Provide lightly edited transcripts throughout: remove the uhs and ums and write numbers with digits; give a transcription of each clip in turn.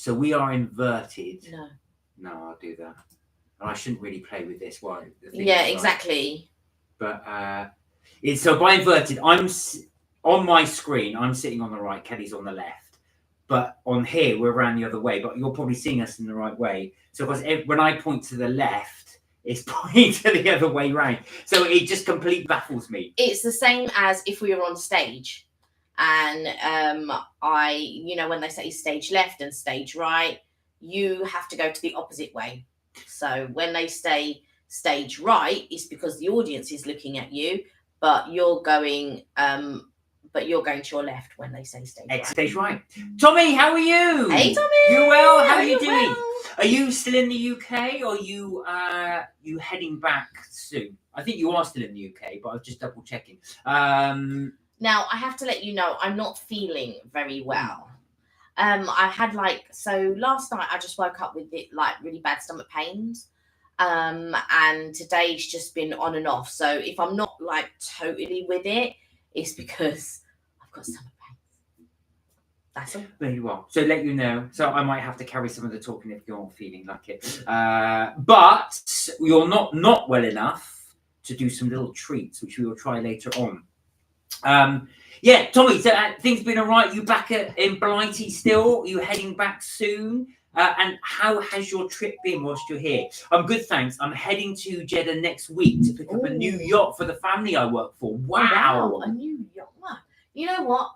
So we are inverted. No, I'll do that. And I shouldn't really play with this. Why? Yeah, exactly. But so by inverted, I'm on my screen. I'm sitting on the right. Kelly's on the left. But on here, we're around the other way. But you're probably seeing us in the right way. So because when I point to the left, it's pointing to the other way round. So it just completely baffles me. It's the same as if we were on stage. And when they say stage left and stage right, you have to go to the opposite way. So when they say stage right, it's because the audience is looking at you, but you're going to your left when they say stage right. Stage right. Tommy, how are you? Hey, Tommy. You well? How are you doing? Well? Are you still in the UK, or are you heading back soon? I think you are still in the UK, but I was just double checking. Now, I have to let you know, I'm not feeling very well. I had last night I just woke up with really bad stomach pains. And today's just been on and off. So if I'm not totally with it, it's because I've got stomach pains. That's all. There you are. So let you know. So I might have to carry some of the talking if you're not feeling like it. But you're not well enough to do some little treats, which we will try later on. Tommy, so things been all right? You back in Blighty still? Are you heading back soon? And how has your trip been whilst you're here? I'm good, thanks. I'm heading to Jeddah next week to pick up a new yacht for the family I work for. Wow. A new yacht. Wow. You know what?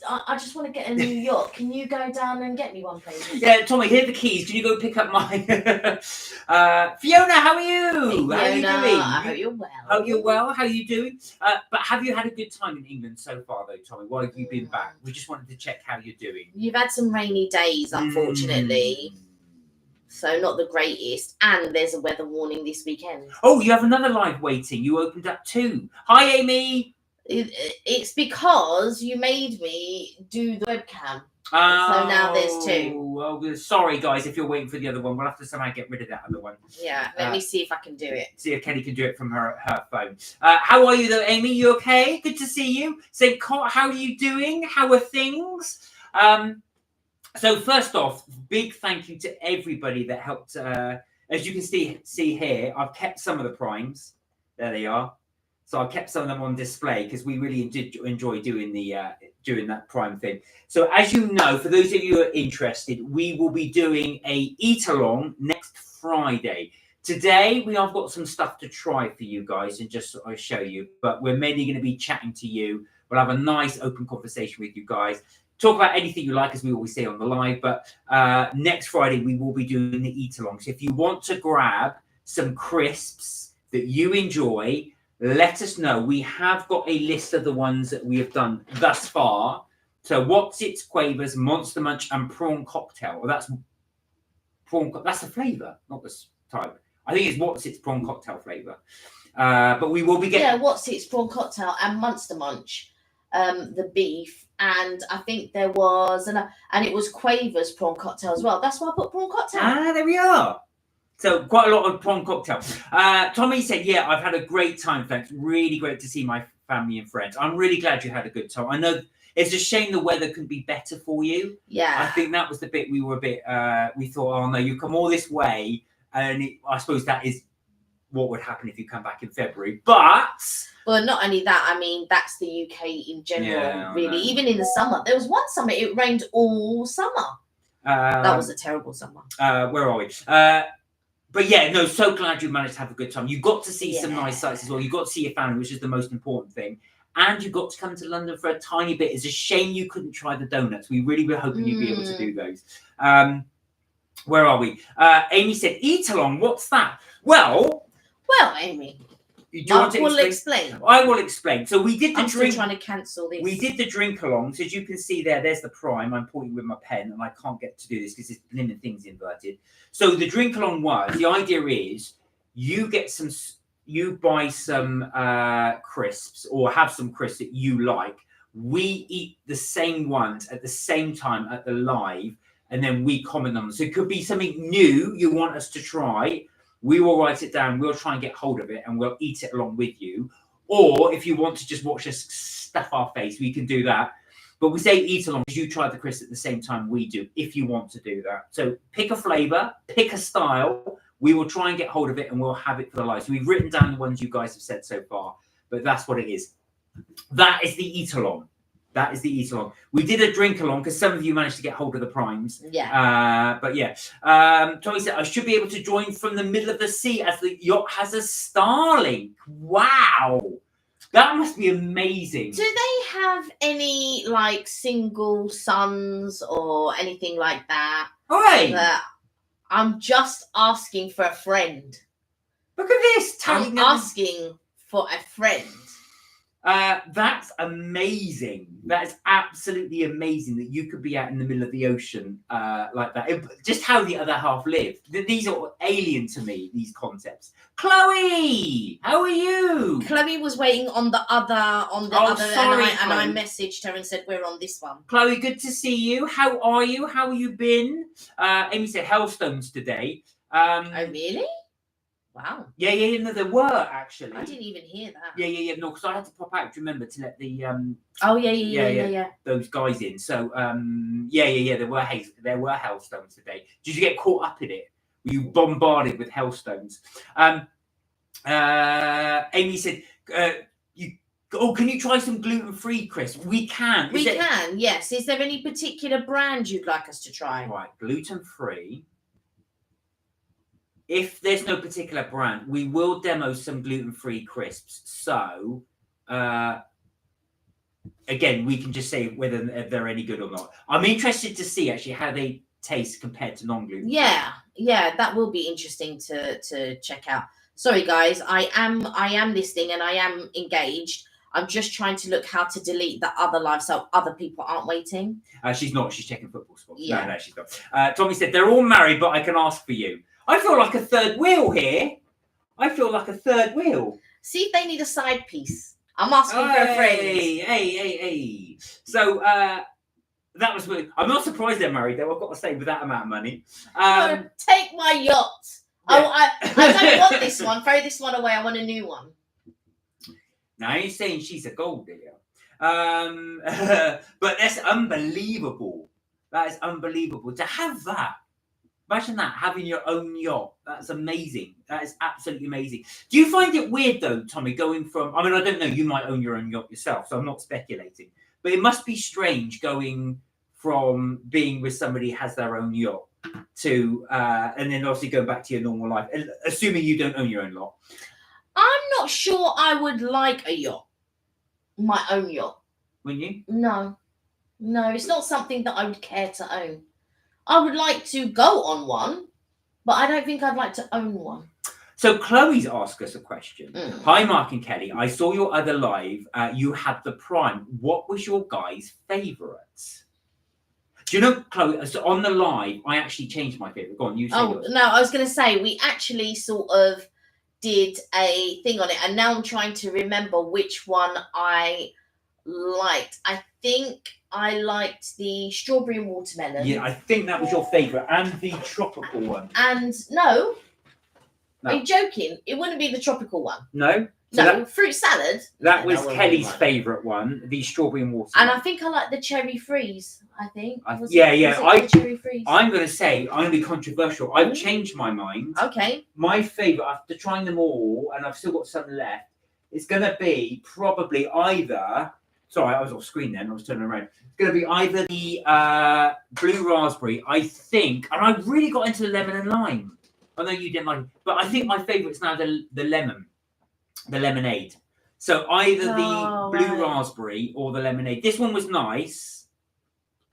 I just want to get a new yacht. Can you go down and get me one, please? Yeah, Tommy, here are the keys. Can you go pick up my... Fiona, how are you? Hey, how are you doing? I hope you're well. Hope you're well. How are you doing? But have you had a good time in England so far, though, Tommy? Why have you been back? We just wanted to check how you're doing. You've had some rainy days, unfortunately. So not the greatest. And there's a weather warning this weekend. Oh, you have another live waiting. You opened up 2. Hi, Amy. It's because you made me do the webcam. Oh, so now there's 2. Well, sorry, guys, if you're waiting for the other one. We'll have to somehow get rid of that other one. Yeah, let me see if I can do it. See if Kelly can do it from her phone. How are you, though, Amy? You okay? Good to see you. St. Cot, how are you doing? How are things? So first off, big thank you to everybody that helped. As you can see here, I've kept some of the primes. There they are. So I kept some of them on display because we really did enjoy doing that prime thing. So as you know, for those of you who are interested, we will be doing a eat-along next Friday. Today, we have got some stuff to try for you guys and just sort of show you. But we're mainly going to be chatting to you. We'll have a nice open conversation with you guys. Talk about anything you like, as we always say on the live. But next Friday, we will be doing the eat-along. So if you want to grab some crisps that you enjoy, let us know. We have got a list of the ones that we have done thus far. So What's Its, Quavers, Monster Munch, and Prawn Cocktail. Well, that's the flavour, not the type. I think it's What's Its Prawn Cocktail flavour. But we will be getting... Yeah, What's Its Prawn Cocktail and Monster Munch, the beef. And I think there was... And it was Quavers Prawn Cocktail as well. That's why I put Prawn Cocktail. Ah, there we are. So quite a lot of prawn cocktail. Tommy said, yeah, I've had a great time, thanks. Really great to see my family and friends. I'm really glad you had a good time. I know it's a shame the weather couldn't be better for you. Yeah. I think that was the bit we were we thought, oh no, you come all this way. And I suppose that is what would happen if you come back in February. But... Well, not only that, I mean, that's the UK in general, really. Even in the summer. There was one summer, it rained all summer. That was a terrible summer. Where are we? But yeah, no, so glad you managed to have a good time. You got to see some nice sights as well. You got to see your family, which is the most important thing. And you got to come to London for a tiny bit. It's a shame you couldn't try the donuts. We really were hoping you'd be able to do those. Where are we? Amy said, eat along. What's that? Well, Amy. I will explain. So we did the drink. Still trying to cancel this. We did the drink along. So as you can see there's the prime. I'm pointing with my pen, and I can't get to do this because this blinking thing's inverted. So the drink along the idea is you buy some crisps or have some crisps that you like. We eat the same ones at the same time at the live, and then we comment on them. So it could be something new you want us to try. We will write it down. We'll try and get hold of it, and we'll eat it along with you. Or if you want to just watch us stuff our face, we can do that. But we say eat along because you try the crisps at the same time we do, if you want to do that. So pick a flavour, pick a style. We will try and get hold of it and we'll have it for the live. So we've written down the ones you guys have said so far, but that's what it is. That is the eat along. That is the eat along. We did a drink along because some of you managed to get hold of the primes. Yeah. But yeah. Tommy said, I should be able to join from the middle of the sea as the yacht has a Starlink. Wow. That must be amazing. Do they have any like single sons or anything like that? Oi! I'm just asking for a friend. Look at this. I'm asking for a friend. That's amazing. That is absolutely amazing that you could be out in the middle of the ocean like that. Just how the other half lived. These are alien to me, these concepts. Chloe, how are you? Chloe was waiting on the other sorry, and I messaged her and said we're on this one. Chloe, good to see you. How are you? How have you been? Amy said hailstones today. Oh really? Wow. Yeah. No, there were actually. I didn't even hear that. Yeah. No, because I had to pop out. Remember to let the Oh yeah. Those guys in. So There were hailstones today. Did you get caught up in it? Were you bombarded with hailstones? Amy said, can you try some gluten-free crisps? We can. We can. Yes. Is there any particular brand you'd like us to try? Right, gluten-free. If there's no particular brand, we will demo some gluten-free crisps. So, again, we can just say whether they're any good or not. I'm interested to see actually how they taste compared to non-gluten. Yeah, that will be interesting to check out. Sorry, guys, I am listening and I am engaged. I'm just trying to look how to delete the other live so other people aren't waiting. She's not. She's checking football spots. Yeah. No, she's not. Tommy said they're all married, but I can ask for you. I feel like a third wheel here. See if they need a side piece. I'm asking for a friend. Hey. So that was weird. I'm not surprised they're married though, I've got to say, with that amount of money. Take my yacht. Yeah. I don't want this one. Throw this one away. I want a new one. Now you're saying she's a gold digger. But that's unbelievable. That is unbelievable. To have that. Imagine that, having your own yacht. That's amazing. That is absolutely amazing. Do you find it weird, though, Tommy, going from... I mean, I don't know. You might own your own yacht yourself, so I'm not speculating. But it must be strange going from being with somebody who has their own yacht to... and then obviously going back to your normal life, assuming you don't own your own yacht. I'm not sure I would like a yacht. My own yacht. Wouldn't you? No, it's not something that I would care to own. I would like to go on one, but I don't think I'd like to own one. So Chloe's asked us a question. Hi, Mark and Kelly. I saw your other live. You had the Prime. What was your guys' favourites? Do you know, Chloe, so on the live, I actually changed my favourite. Go on, you say yours. No, I was going to say, we actually sort of did a thing on it, and now I'm trying to remember which one I liked. I think I liked the strawberry and watermelon. Yeah, I think that was your favourite, and the tropical one. And no. Are you joking? It wouldn't be the tropical one. No? So fruit salad. That was Kelly's favourite one, the strawberry and watermelon. And I think I like the cherry freeze, I think. Cherry freeze? I'm going to say, I'm going to be controversial. I've changed my mind. Okay. My favourite, after trying them all, and I've still got some left, it's going to be probably either... Sorry, I was off screen then. I was turning around. It's going to be either the blue raspberry, I think, and I really got into the lemon and lime. I know you didn't like it, but I think my favourite's now the lemon, the lemonade. So either the blue raspberry or the lemonade. This one was nice.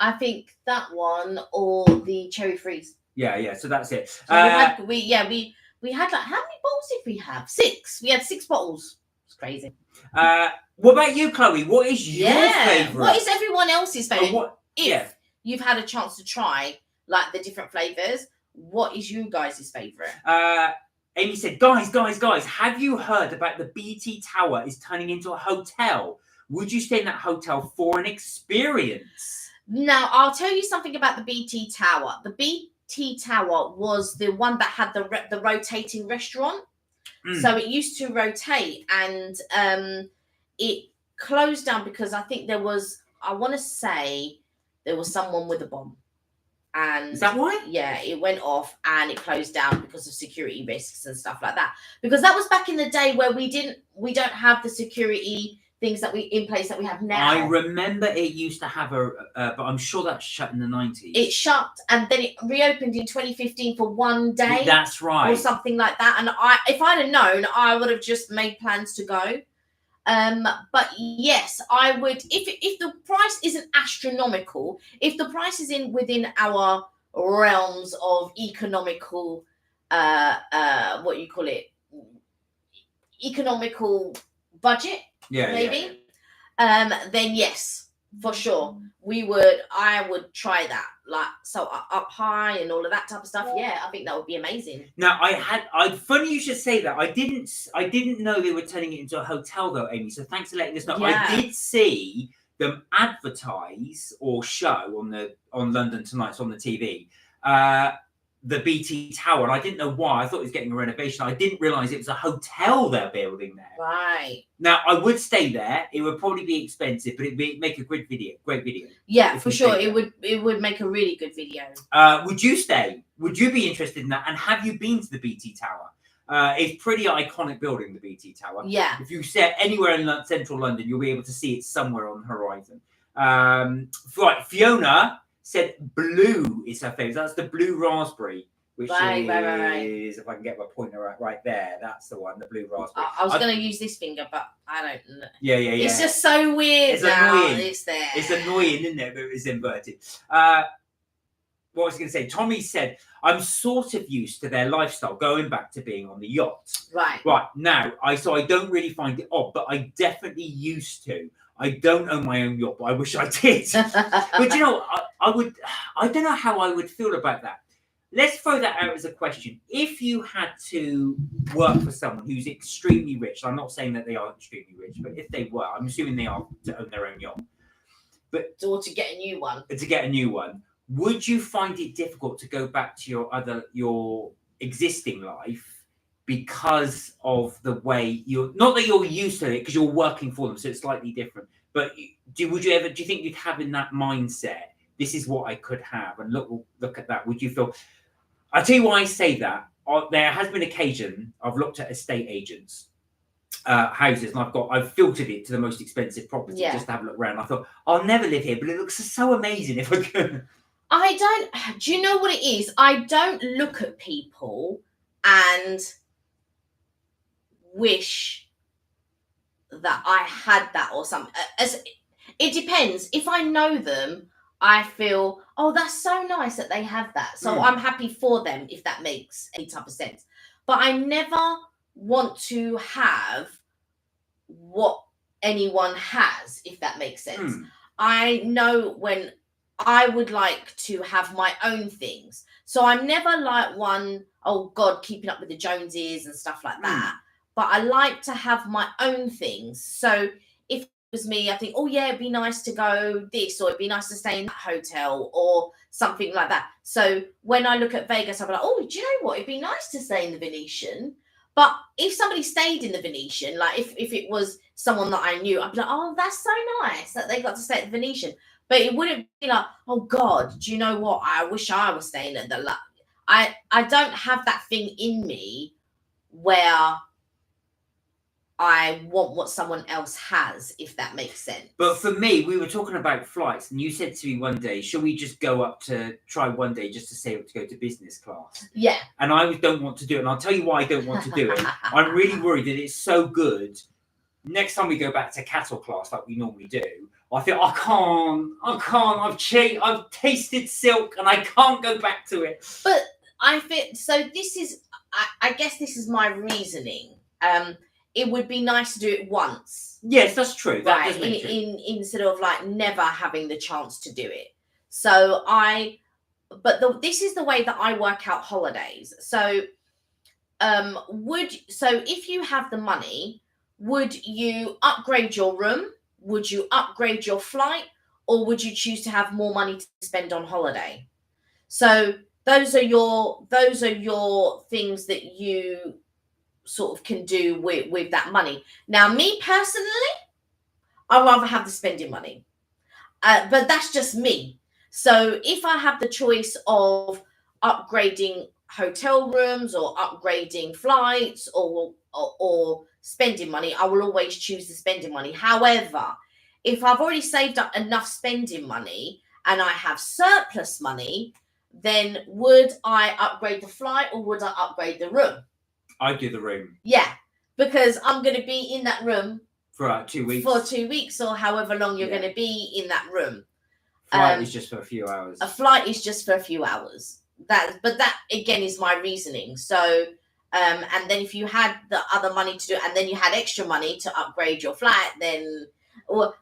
I think that one or the cherry freeze. Yeah. So that's it. So we had like, how many bottles did we have? 6. We had 6 bottles. It's crazy. What about you, Chloe? What is your favourite? What is everyone else's favourite? If you've had a chance to try like the different flavours, what is you guys' favourite? Amy said, guys, have you heard about the BT Tower is turning into a hotel? Would you stay in that hotel for an experience? Now, I'll tell you something about the BT Tower. The BT Tower was the one that had the rotating restaurant. So it used to rotate, and it closed down because I think there was I want to say there was someone with a bomb. And is that why? Yeah, it went off and it closed down because of security risks and stuff like that. Because that was back in the day where we don't have the security things that we in place that we have now. I remember it used to have but I'm sure that's shut in the 90s. It shut and then it reopened in 2015 for one day. That's right. Or something like that. And if I'd have known, I would have just made plans to go. But yes, I would, if the price isn't astronomical, if the price is within our realms of economical, what you call it, economical budget, maybe, then yes, for sure, I would try that, like, so up high and all of that type of stuff. Yeah, I think that would be amazing. Now, funny you should say that. I didn't know they were turning it into a hotel though, Amy. So thanks for letting us know. Yeah. I did see them advertise or show on London Tonight's on the TV, the BT Tower, and I didn't know why. I thought it was getting a renovation. I didn't realise it was a hotel they're building there. Right. Now, I would stay there. It would probably be expensive, but it'd make a great video. Yeah, for sure. It would make a really good video. Would you stay? Would you be interested in that? And have you been to the BT Tower? It's pretty iconic building, the BT Tower. Yeah. If you sit anywhere in central London, you'll be able to see it somewhere on the horizon. Right, Fiona said blue is her favourite. That's the blue raspberry, which right. is, if I can get my pointer right there, that's the one, the blue raspberry. I was going to use this finger, but I don't know. Yeah. It's just so weird. It's annoying. It's there. It's annoying, isn't it? But it's inverted. What was I going to say? Tommy said, I'm sort of used to their lifestyle, going back to being on the yacht. Right. Now, I don't really find it odd, but I definitely used to. I don't own my own yacht, but I wish I did. But you know, I don't know how I would feel about that. Let's throw that out as a question. If you had to work for someone who's extremely rich, I'm not saying that they are extremely rich, but if they were, I'm assuming they are to own their own yacht. Or to get a new one. To get a new one. Would you find it difficult to go back to your existing life because of the way not that you're used to it because you're working for them, so it's slightly different. But do you think you'd have in that mindset, this is what I could have, and look at that? Would you feel? I'll tell you why I say that. There has been occasion I've looked at estate agents' houses, and I've filtered it to the most expensive property just to have a look around. I thought I'll never live here, but it looks so amazing if I could. Do you know what it is? I don't look at people and wish that I had that or something. It depends. If I know them, I feel, oh, that's so nice that they have that. So I'm happy for them, if that makes any type of sense. But I never want to have what anyone has, if that makes sense. I know when I would like to have my own things. So I'm never like one, oh God, keeping up with the Joneses and stuff like that. But I like to have my own things. So if it was me, I think, oh yeah, it'd be nice to go this, or it'd be nice to stay in that hotel or something like that. So when I look at Vegas, I'll be like, oh, do you know what? It'd be nice to stay in the Venetian. But if somebody stayed in the Venetian, like if it was someone that I knew, I'd be like, oh, that's so nice that they got to stay at the Venetian. But it wouldn't be like, oh God, do you know what? I wish I was staying at the I don't have that thing in me where I want what someone else has, if that makes sense. But for me, we were talking about flights, and you said to me one day, shall we just go up to try one day just to save to go to business class? Yeah. And I don't want to do it. And I'll tell you why I don't want to do it. I'm really worried that it's so good. Next time we go back to cattle class like we normally do, I feel I can't. I've tasted silk and I can't go back to it. But I feel, so this is, I guess this is my reasoning. It would be nice to do it once. Yes, that's true. That right, does make true. Instead of like never having the chance to do it. So this is the way that I work out holidays. So, if you have the money, would you upgrade your room? Would you upgrade your flight? Or would you choose to have more money to spend on holiday? So those are your things that you sort of can do with that money. Now, me personally, I'd rather have the spending money. but that's just me. So if I have the choice of upgrading hotel rooms or upgrading flights or spending money, I will always choose the spending money. However, if I've already saved up enough spending money and I have surplus money, then would I upgrade the flight or would I upgrade the room? I do the room. Yeah, because I'm going to be in that room for 2 weeks. For 2 weeks or however long you're going to be in that room. Flight is just for a few hours. A flight is just for a few hours. But that again is my reasoning. So, and then if you had the other money to do it, and then you had extra money to upgrade your flat, then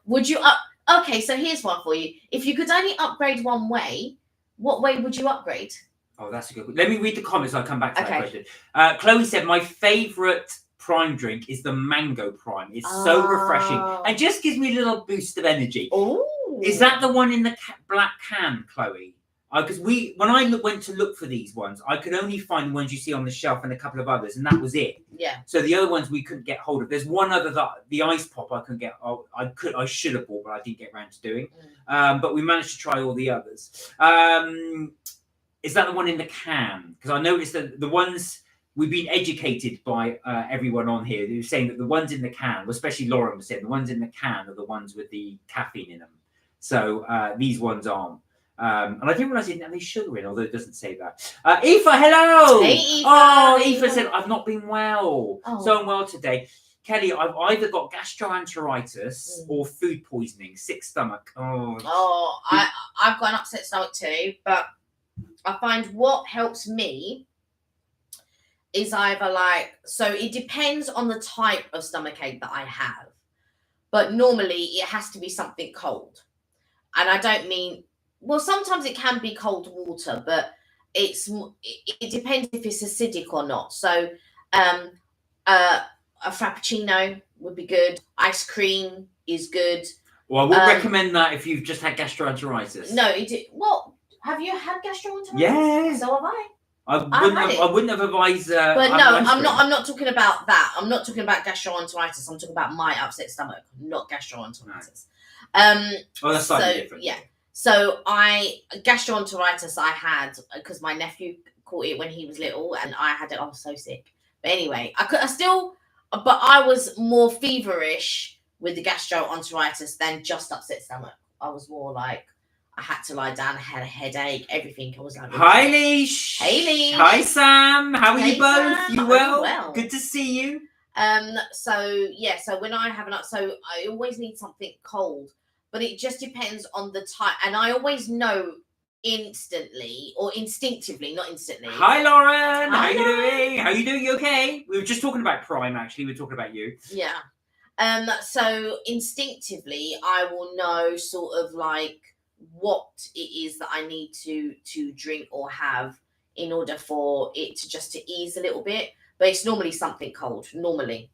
would you Okay, so here's one for you. If you could only upgrade one way, what way would you upgrade? Oh, that's a good one. Let me read the comments. I'll come back to that question. Chloe said, my favourite prime drink is the mango prime. It's so refreshing and just gives me a little boost of energy. Oh, is that the one in the black can, Chloe? Because when I went to look for these ones, I could only find the ones you see on the shelf and a couple of others, and that was it. Yeah. So the other ones we couldn't get hold of. There's one other that the ice pop I couldn't get. I should have bought, but I didn't get around to doing. But we managed to try all the others. Is that the one in the can? Because I noticed that the ones we've been educated by everyone on here who's saying that the ones in the can, especially Lauren was saying, the ones in the can are the ones with the caffeine in them. So these ones aren't. And I didn't realise it didn't have any sugar in, although it doesn't say that. Aoife, hello! Hey, Aoife. Oh, Aoife said, I've not been well. Oh. So unwell today. Kelly, I've either got gastroenteritis or food poisoning, sick stomach. Oh, I've got an upset stomach too, but I find what helps me is either so it depends on the type of stomachache that I have, but normally it has to be something cold. And I don't mean, well, sometimes it can be cold water, but it depends if it's acidic or not. So a frappuccino would be good. Ice cream is good. Well, I would recommend that if you've just had gastroenteritis. No, well, have you had gastroenteritis? Yeah. So have I. I wouldn't have advised. But no, I'm not talking about that. I'm not talking about gastroenteritis. I'm talking about my upset stomach, not gastroenteritis. Oh, that's slightly different. Yeah. So gastroenteritis I had because my nephew caught it when he was little, and I had it. I was so sick. But anyway, but I was more feverish with the gastroenteritis than just upset stomach. I was more like, I had to lie down, I had a headache, everything. I was like, hi, Leash. Hey, Leash. Hi, Sam. How are you both? Sam. You well? Good to see you. So when I have so I always need something cold, but it just depends on the type, and I always know instantly or instinctively, not instantly. Hi, Lauren. How you doing? How you doing? You okay? We were just talking about Prime, actually. We were talking about you. Yeah. So instinctively, I will know sort of like what it is that I need to drink or have in order for it to ease a little bit. But it's normally something cold, normally.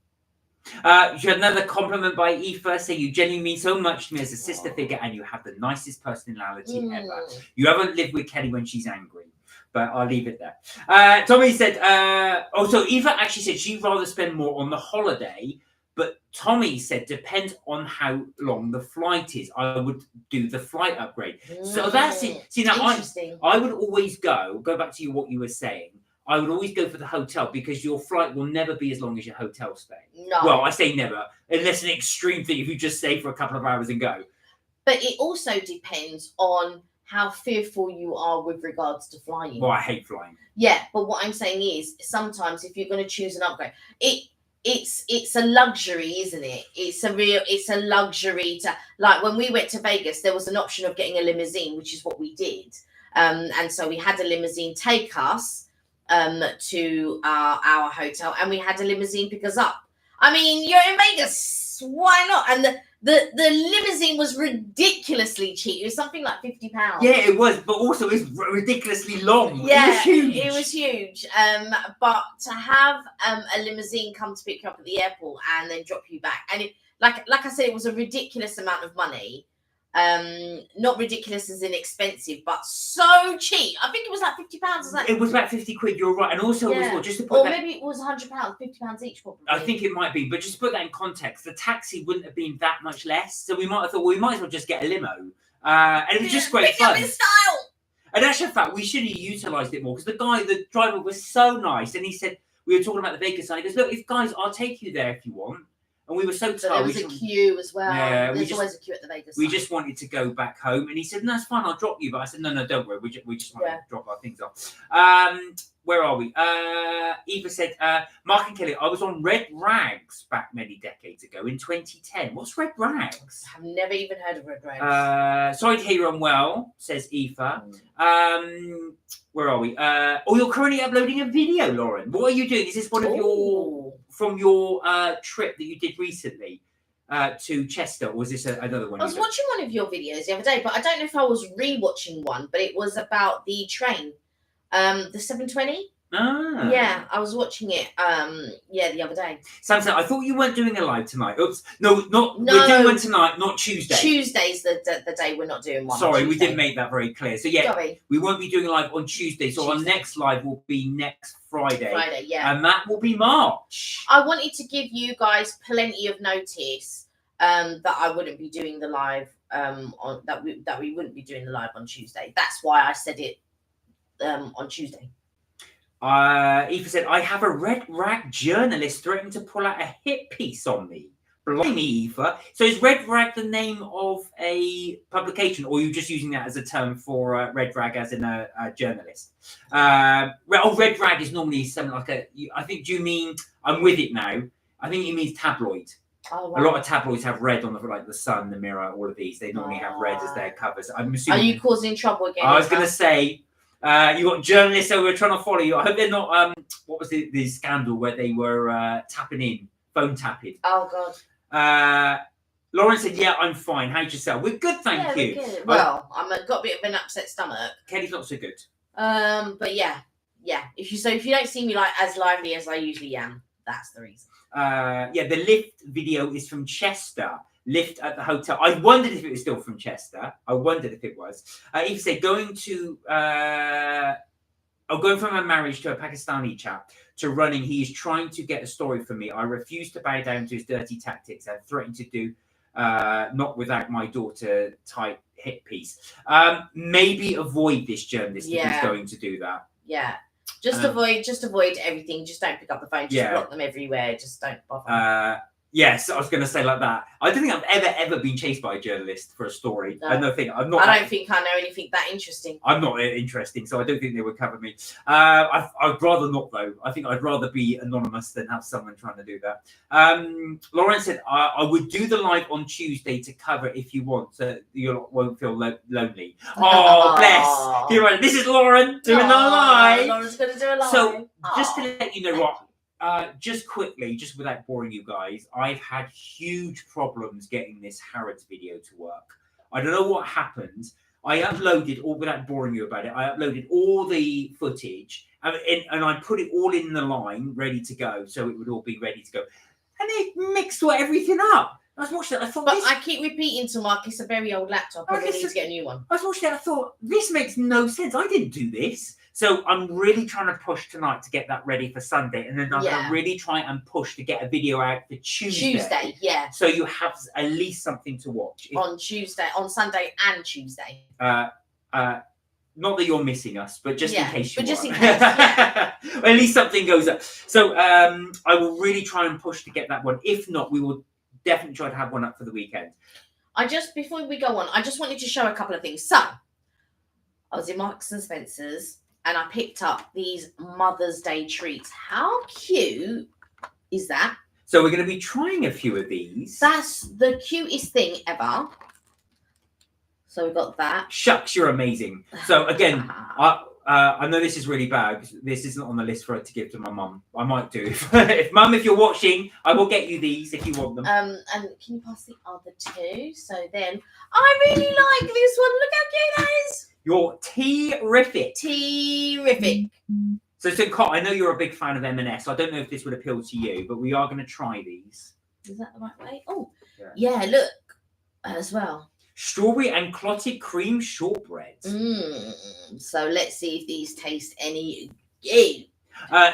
You had another compliment by Aoife saying you genuinely mean so much to me as a sister figure and you have the nicest personality ever. You haven't lived with Kelly when she's angry, but I'll leave it there. Tommy said, so Aoife actually said she'd rather spend more on the holiday, but Tommy said depends on how long the flight is. I would do the flight upgrade. So that's it. See, now I would always go back to what you were saying. I would always go for the hotel because your flight will never be as long as your hotel stay. No. Well, I say never, unless an extreme thing if you just stay for a couple of hours and go. But it also depends on how fearful you are with regards to flying. Well, I hate flying. Yeah, but what I'm saying is sometimes if you're going to choose an upgrade, it's a luxury, isn't it? It's a luxury to, like when we went to Vegas, there was an option of getting a limousine, which is what we did. And so we had a limousine take us to our hotel, and we had a limousine pick us up. I mean, you're in Vegas, why not? And the limousine was ridiculously cheap. It was something like £50. Yeah, it was, but also it's ridiculously long. Yeah, it was huge. It was huge. But to have a limousine come to pick you up at the airport and then drop you back, and like I said, it was a ridiculous amount of money. Not ridiculous as in expensive, but so cheap. I think it was like £50. It was about 50 quid. You're right, and also it was well, just to put or that, maybe it was £100, £50 each. Probably. I think it might be, but just to put that in context, the taxi wouldn't have been that much less. So we might have thought, well, we might as well just get a limo. And it was just great Pick up fun. his style. And actually, in fact, we should have utilised it more because the driver was so nice, and he said we were talking about the Vegas side. He goes, "Look, guys, I'll take you there if you want." And we were so tired. So there was a queue as well. Yeah, There's always a queue at the Vegas. We just wanted to go back home, and he said, "No, that's fine. I'll drop you." But I said, "No, don't worry. We just want to drop our things off." Where are we? Eva said, "Mark and Kelly, I was on Red Rags back many decades ago in 2010. What's Red Rags?" I've never even heard of Red Rags. Sorry to hear you're unwell, says Eva. Where are we? Oh, you're currently uploading a video, Lauren. What are you doing? Is this one of your trip that you did recently to Chester, or was this another one? I was watching one of your videos the other day, but I don't know if I was re-watching one, but it was about the train, the 720. Ah. Yeah, I was watching it. The other day. Samson, I thought you weren't doing a live tonight. Oops, no. We're doing one tonight, not Tuesday. Tuesday's the day we're not doing one. Sorry, we didn't make that very clear. So yeah, sorry. We won't be doing a live on Tuesday. So our next live will be next Friday. And that will be March. I wanted to give you guys plenty of notice that I wouldn't be doing the live that we wouldn't be doing the live on Tuesday. That's why I said it on Tuesday. Eva said, "I have a Red Rag journalist threatening to pull out a hit piece on me." Blimey, Eva. So is Red Rag the name of a publication, or are you just using that as a term for Red Rag as in a journalist? Red Rag is normally something like I think, do you mean, I'm with it now, I think it means tabloid. Oh, wow. A lot of tabloids have red on like the Sun, the Mirror, all of these. They normally have red as their covers. I'm assuming. Are you causing trouble again? I was going to say, you got journalists who were trying to follow you. I hope they're not. What was the scandal where they were phone tapping? Oh God. Lauren said, "Yeah, I'm fine. How's yourself?" We're good, thank you. We're good. Well, I've got a bit of an upset stomach. Kelly's not so good. But yeah. If you don't see me like as lively as I usually am, that's the reason. The lift video is from Chester. Lift at the hotel. I wondered if it was still from Chester. I wondered if it was. Eve said, going from a marriage to a Pakistani chap to running, he is trying to get a story from me. I refuse to bow down to his dirty tactics and threatened to do not without my daughter type hit piece. Maybe avoid this journalist if he's going to do that. Yeah. Just avoid everything. Just don't pick up the phone. Just block them everywhere. Just don't bother. Yes, I was going to say like that. I don't think I've ever been chased by a journalist for a story. No. I don't think I don't think I know anything that interesting. I'm not interesting, so I don't think they would cover me. I'd rather not, though. I think I'd rather be anonymous than have someone trying to do that. Lauren said, I would do the live on Tuesday to cover if you want, so you won't feel lonely. Oh, bless. Here, right. This is Lauren doing the live. Lauren's going to do a live. So, just to let you know what. Just quickly, just without boring you guys, I've had huge problems getting this Harrods video to work. I don't know what happened. I uploaded, all without boring you about it, I uploaded all the footage and I put it all in the line, ready to go, so it would all be ready to go. And it mixed everything up. I was watching it, I keep repeating to Mark, it's a very old laptop, I need to get a new one. I was watching it, I thought, this makes no sense. I didn't do this. So I'm really trying to push tonight to get that ready for Sunday. And then I'm going to really try and push to get a video out for Tuesday. So you have at least something to watch. On Sunday and Tuesday. Not that you're missing us, but just in case you are. Just in case, at least something goes up. So I will really try and push to get that one. If not, we will definitely try to have one up for the weekend. Before we go on, I just wanted to show a couple of things. So, I was in Marks and Spencer's and I picked up these Mother's Day treats. How cute is that? So we're going to be trying a few of these. That's the cutest thing ever. So we've got that. Shucks, you're amazing. So again, I know this is really bad because this isn't on the list for it to give to my mum. I might do. If Mum, if you're watching, I will get you these if you want them. And can you pass the other two? So then, I really like this one. Look how cute that is. You're terrific. Terrific. So I know you're a big fan of M&S. I don't know if this would appeal to you, but we are going to try these. Is that the right way? Oh, yeah, look, as well. Strawberry and clotted cream shortbread. So let's see if these taste any good.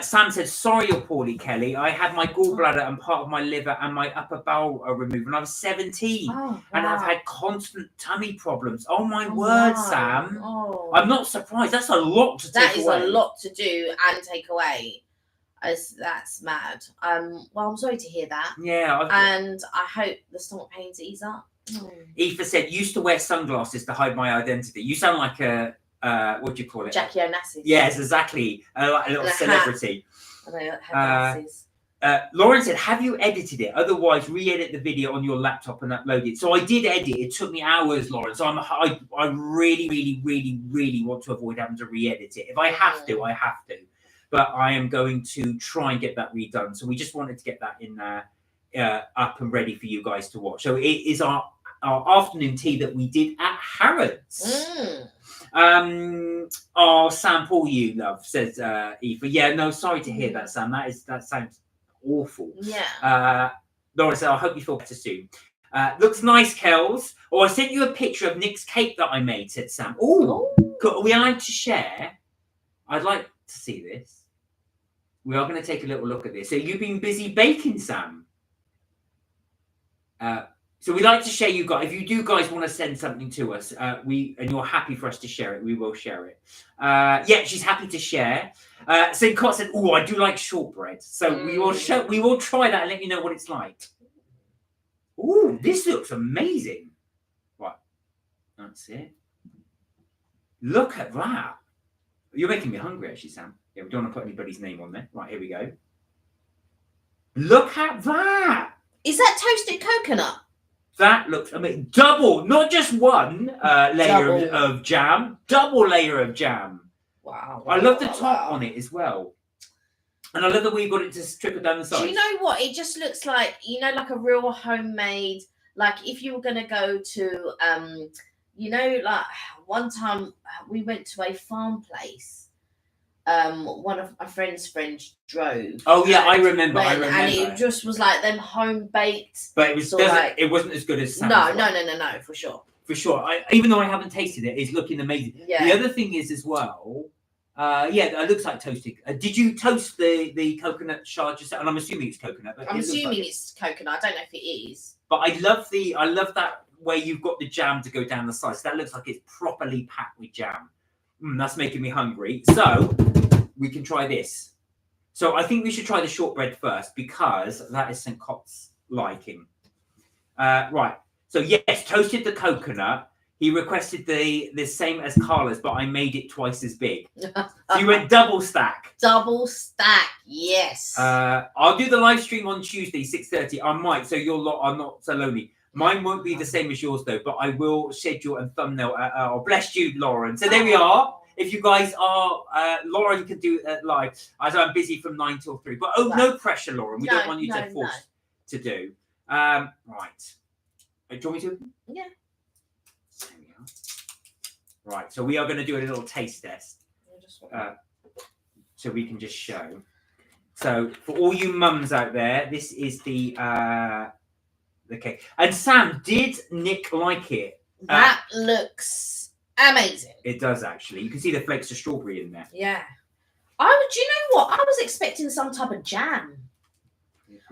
Sam said, sorry you're poorly, Kelly. I had my gallbladder and part of my liver and my upper bowel removed when I was 17. And I've had constant tummy problems. Oh, my word, no. Sam. Oh. I'm not surprised. That's a lot to take away. That is a lot to do and take away. That's mad. Well, I'm sorry to hear that. Yeah. And I hope the stomach pains ease up. Aoife said, used to wear sunglasses to hide my identity. You sound like a, what do you call it? Jackie Onassis. Yes, exactly. Like a little celebrity. Glasses. Lauren said, have you edited it? Otherwise, re-edit the video on your laptop and upload it. So I did edit. It took me hours, Lauren. So I really, really, really, really want to avoid having to re-edit it. If I have to, I have to. But I am going to try and get that redone. So we just wanted to get that in there, up and ready for you guys to watch. So it is our afternoon tea that we did at Harrods. Oh, Sam, Paul, you love, says Aoife. Yeah, no, sorry to hear that, Sam. That sounds awful. Yeah. Laura said, I hope you feel better soon. Looks nice, Kels. Oh, I sent you a picture of Nick's cake that I made, said Sam. Oh, are we allowed to share? I'd like to see this. We are going to take a little look at this. So you've been busy baking, Sam. So we like to share you guys. If you do guys want to send something to us, and you're happy for us to share it, we will share it. Yeah, she's happy to share. St. Cott said, oh, I do like shortbread. So we will try that and let you know what it's like. Oh, this looks amazing. Right. That's it. Look at that. You're making me hungry, actually, Sam. Yeah, we don't want to put anybody's name on there. Right, here we go. Look at that. Is that toasted coconut? That looks amazing. Double, not just one layer of jam, double layer of jam. Wow. I love the top on it as well. And I love the way you got it to trickle down the sides. Do you know what? It just looks like, like a real homemade, like if you were going to go to, like one time we went to a farm place. One of my friends drove. Oh yeah, I remember. And it just was like them home baked. But it wasn't as good as Sam's. No, for sure. For sure. Even though I haven't tasted it, it's looking amazing. Yeah. The other thing is as well, it looks like toasted. Did you toast the coconut shard yourself? And I'm assuming it's coconut. But I'm assuming it's coconut. I don't know if it is. But I love that way you've got the jam to go down the sides. That looks like it's properly packed with jam. That's making me hungry. So we can try this. So I think we should try the shortbread first because that is St. Cott's liking. Right. So yes, toasted the coconut. He requested the same as Carla's, but I made it twice as big. So you went double stack. Double stack, yes. I'll do the live stream on Tuesday, 6:30. I might, so your lot are not so lonely. Mine won't be the same as yours though, but I will schedule and thumbnail. Bless you, Lauren. So there we are. If you guys are, Lauren can do it live, as I'm busy from 9 till 3. But no pressure, Lauren. We don't want you to force to do. Right. Do you want me to? Yeah. There we are. Right. So we are going to do a little taste test. So we can just show. So for all you mums out there, this is the cake. And Sam, did Nick like it? That looks amazing. It does actually. You can see the flakes of strawberry in there. Yeah. Do you know what? I was expecting some type of jam.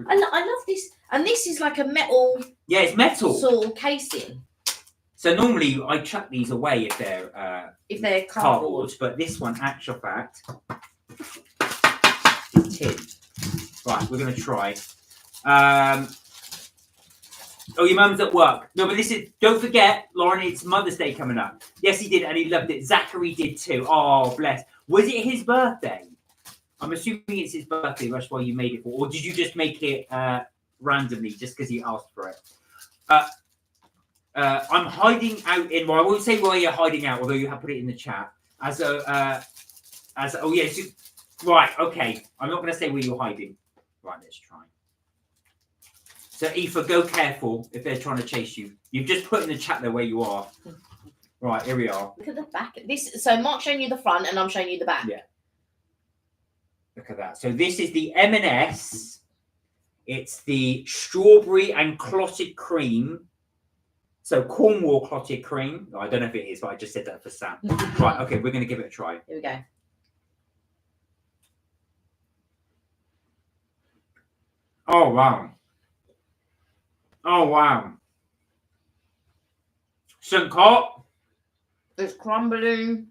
I love this. And this is like a metal. Yeah, it's metal. Sort of casing. So normally I chuck these away if they're cardboard, but this one, actual fact, is tin. Right, we're going to try. Oh, your mum's at work. No, but don't forget, Lauren, it's Mother's Day coming up. Yes, he did, and he loved it. Zachary did too. Oh, bless. Was it his birthday? I'm assuming it's his birthday, that's why you made it for. Or did you just make it randomly, just because he asked for it? I'm hiding out in, well, I won't say where you're hiding out, although you have put it in the chat. Oh, yes. Right, okay. I'm not going to say where you're hiding. Right, let's try. So, Aoife, go careful if they're trying to chase you. You've just put in the chat there where you are. Right, here we are. Look at the back. So Mark's showing you the front and I'm showing you the back. Yeah. Look at that. So this is the M&S. It's the strawberry and clotted cream. So Cornwall clotted cream. I don't know if it is, but I just said that for Sam. Right, okay, we're going to give it a try. Here we go. Oh, wow. Oh, wow. St. Cot. It's crumbling.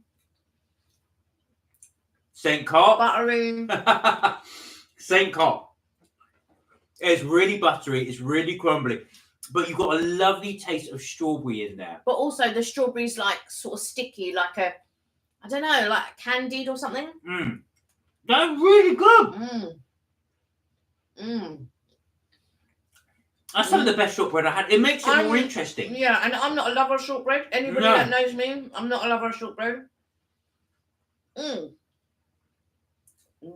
St. Cot. Buttering. St. Cot. It's really buttery. It's really crumbly. But you've got a lovely taste of strawberry in there. But also the strawberry's like sort of sticky, like a, I don't know, like candied or something. That's really good. That's some of the best shortbread I had. It makes it more interesting. Yeah, and I'm not a lover of shortbread. Anybody that knows me, I'm not a lover of shortbread.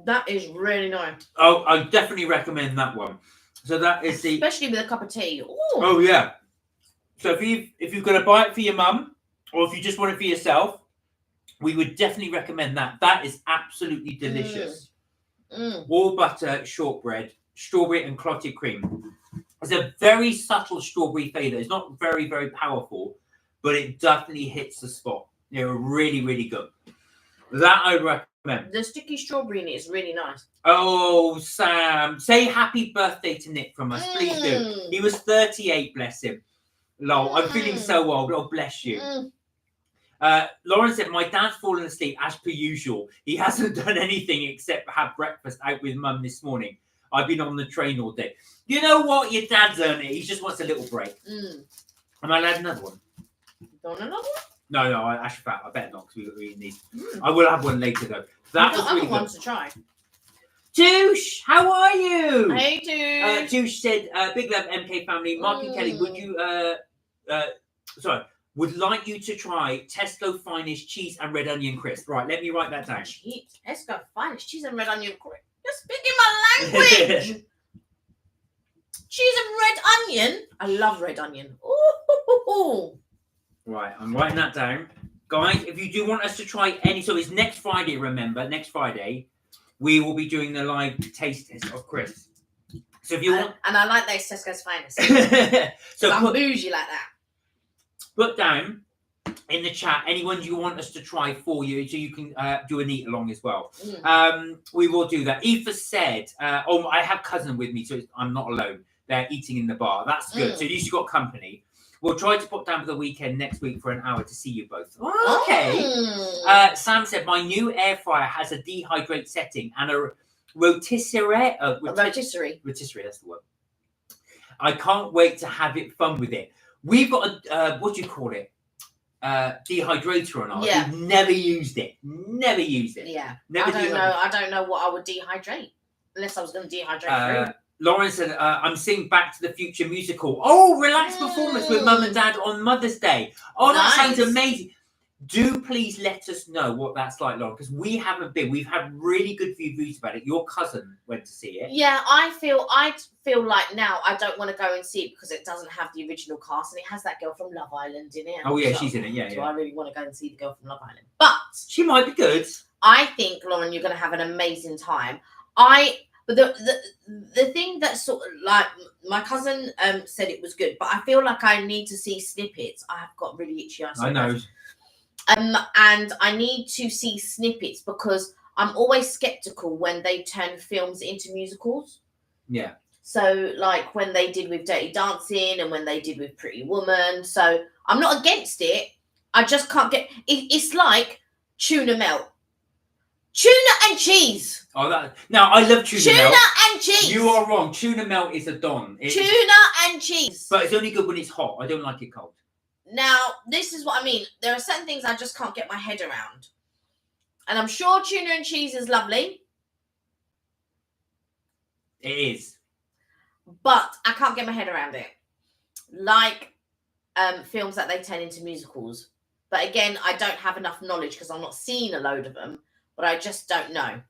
That is really nice. Oh, I definitely recommend that one. So that is the... Especially with a cup of tea. Ooh. Oh, yeah. So if you're going to buy it for your mum, or if you just want it for yourself, we would definitely recommend that. That is absolutely delicious. Wall butter, shortbread, strawberry and clotted cream. It's a very subtle strawberry flavour. It's not very, very powerful, but it definitely hits the spot. They're really, really good. That I recommend. The sticky strawberry in it is really nice. Oh, Sam. Say happy birthday to Nick from us. Please do. He was 38, bless him. Lol, I'm feeling so old. Oh, bless you. Lauren said, my dad's fallen asleep as per usual. He hasn't done anything except have breakfast out with mum this morning. I've been on the train all day. You know what? Your dad's earned it. He just wants a little break. Am I allowed another one? Want another one? No, I better not because we need. I will have one later though. That was really one good. to try. Touche, how are you? Hey, Touche. Touche said, big love, MK family. Mark and Kelly, would you, would like you to try Tesco Finest cheese and red onion crisp. Right, let me write that down. Tesco Finest cheese and red onion crisp. You're speaking my language. Cheese and red onion. I love red onion. Ooh. Right, I'm writing that down. Guys, if you do want us to try any, so it's next Friday, remember, next Friday, we will be doing the live taste test of crisps. So if you want... And I like those Tesco's Finest. So I'm bougie like that. Put down in the chat any ones you want us to try for you, so you can do an eat along as well. We will do that. Aoife said, I have cousin with me, so I'm not alone. They're eating in the bar. That's good. So at least you've got company. We'll try to pop down for the weekend next week for an hour to see you both. Okay. Sam said, my new air fryer has a dehydrate setting and a rotisserie. Rotisserie. Rotisserie, that's the word. I can't wait to have it fun with it. We've got a, what do you call it? Dehydrator on ours. Yeah. We've never used it. Never used it. Yeah. Never I don't know what I would dehydrate. Unless I was going to dehydrate food. Lauren said, I'm seeing Back to the Future musical. Oh, relaxed performance with mum and dad on Mother's Day. Oh, that sounds amazing. Do please let us know what that's like, Lauren, because we haven't been. We've had really good reviews about it. Your cousin went to see it. Yeah, I feel like now I don't want to go and see it because it doesn't have the original cast and it has that girl from Love Island in it. Oh, yeah, she's in it. Yeah, so I really want to go and see the girl from Love Island. But she might be good. I think, Lauren, you're going to have an amazing time. But the thing that sort of like my cousin said it was good, but I feel like I need to see snippets. I have got really itchy eyes. I know. And I need to see snippets because I'm always skeptical when they turn films into musicals. Yeah. So like when they did with Dirty Dancing and when they did with Pretty Woman. So I'm not against it. I just can't get it. It's like tuna melt. Tuna and cheese. Oh, now I love tuna melt. Tuna and cheese. You are wrong. Tuna melt is a don. Tuna and cheese. But it's only good when it's hot. I don't like it cold. Now, this is what I mean. There are certain things I just can't get my head around. And I'm sure tuna and cheese is lovely. It is. But I can't get my head around it. Like films that they turn into musicals. But again, I don't have enough knowledge because I'm not seeing a load of them. But I just don't know.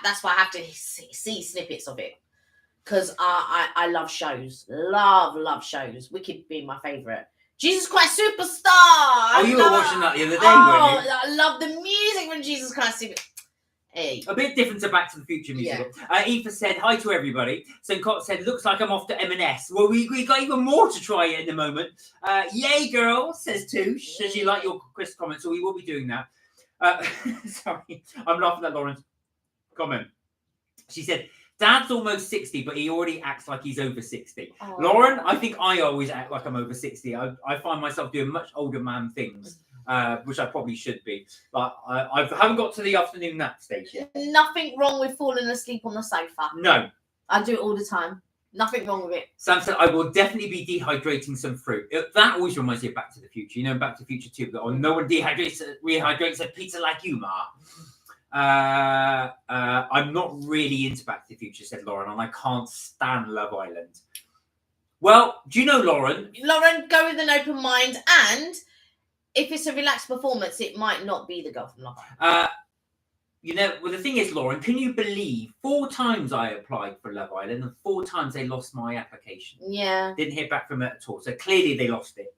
That's why I have to see snippets of it. Because I love shows. Love shows. Wicked being my favourite. Jesus Christ Superstar! Oh, you were watching that the other day, weren't you? I love the music from Jesus Christ Superstar. Hey. A bit different to Back to the Future musical. Yeah. Aoife said, hi to everybody. St. Cot said, looks like I'm off to M&S. Well, we got even more to try in a moment. Yay, girl, says Touche. Says you like your Chris comment, so we will be doing that. Sorry, I'm laughing at Lauren's comment. She said, Dad's almost 60, but he already acts like he's over 60. Oh. Lauren, I think I always act like I'm over 60. I find myself doing much older man things, which I probably should be. But I haven't got to the afternoon nap stage yet. Nothing wrong with falling asleep on the sofa. No. I do it all the time. Nothing wrong with it. Sam said, I will definitely be dehydrating some fruit. That always reminds me of Back to the Future. You know, Back to the Future 2, but no one rehydrates a pizza like you, Ma. I'm not really into Back to the Future, said Lauren, and I can't stand Love Island. Well, do you know, Lauren? Lauren, go with an open mind, and if it's a relaxed performance, it might not be the girl from Love Island. You know, well, the thing is, Lauren, can you believe 4 times I applied for Love Island and 4 times they lost my application? Yeah. Didn't hear back from it at all. So clearly they lost it.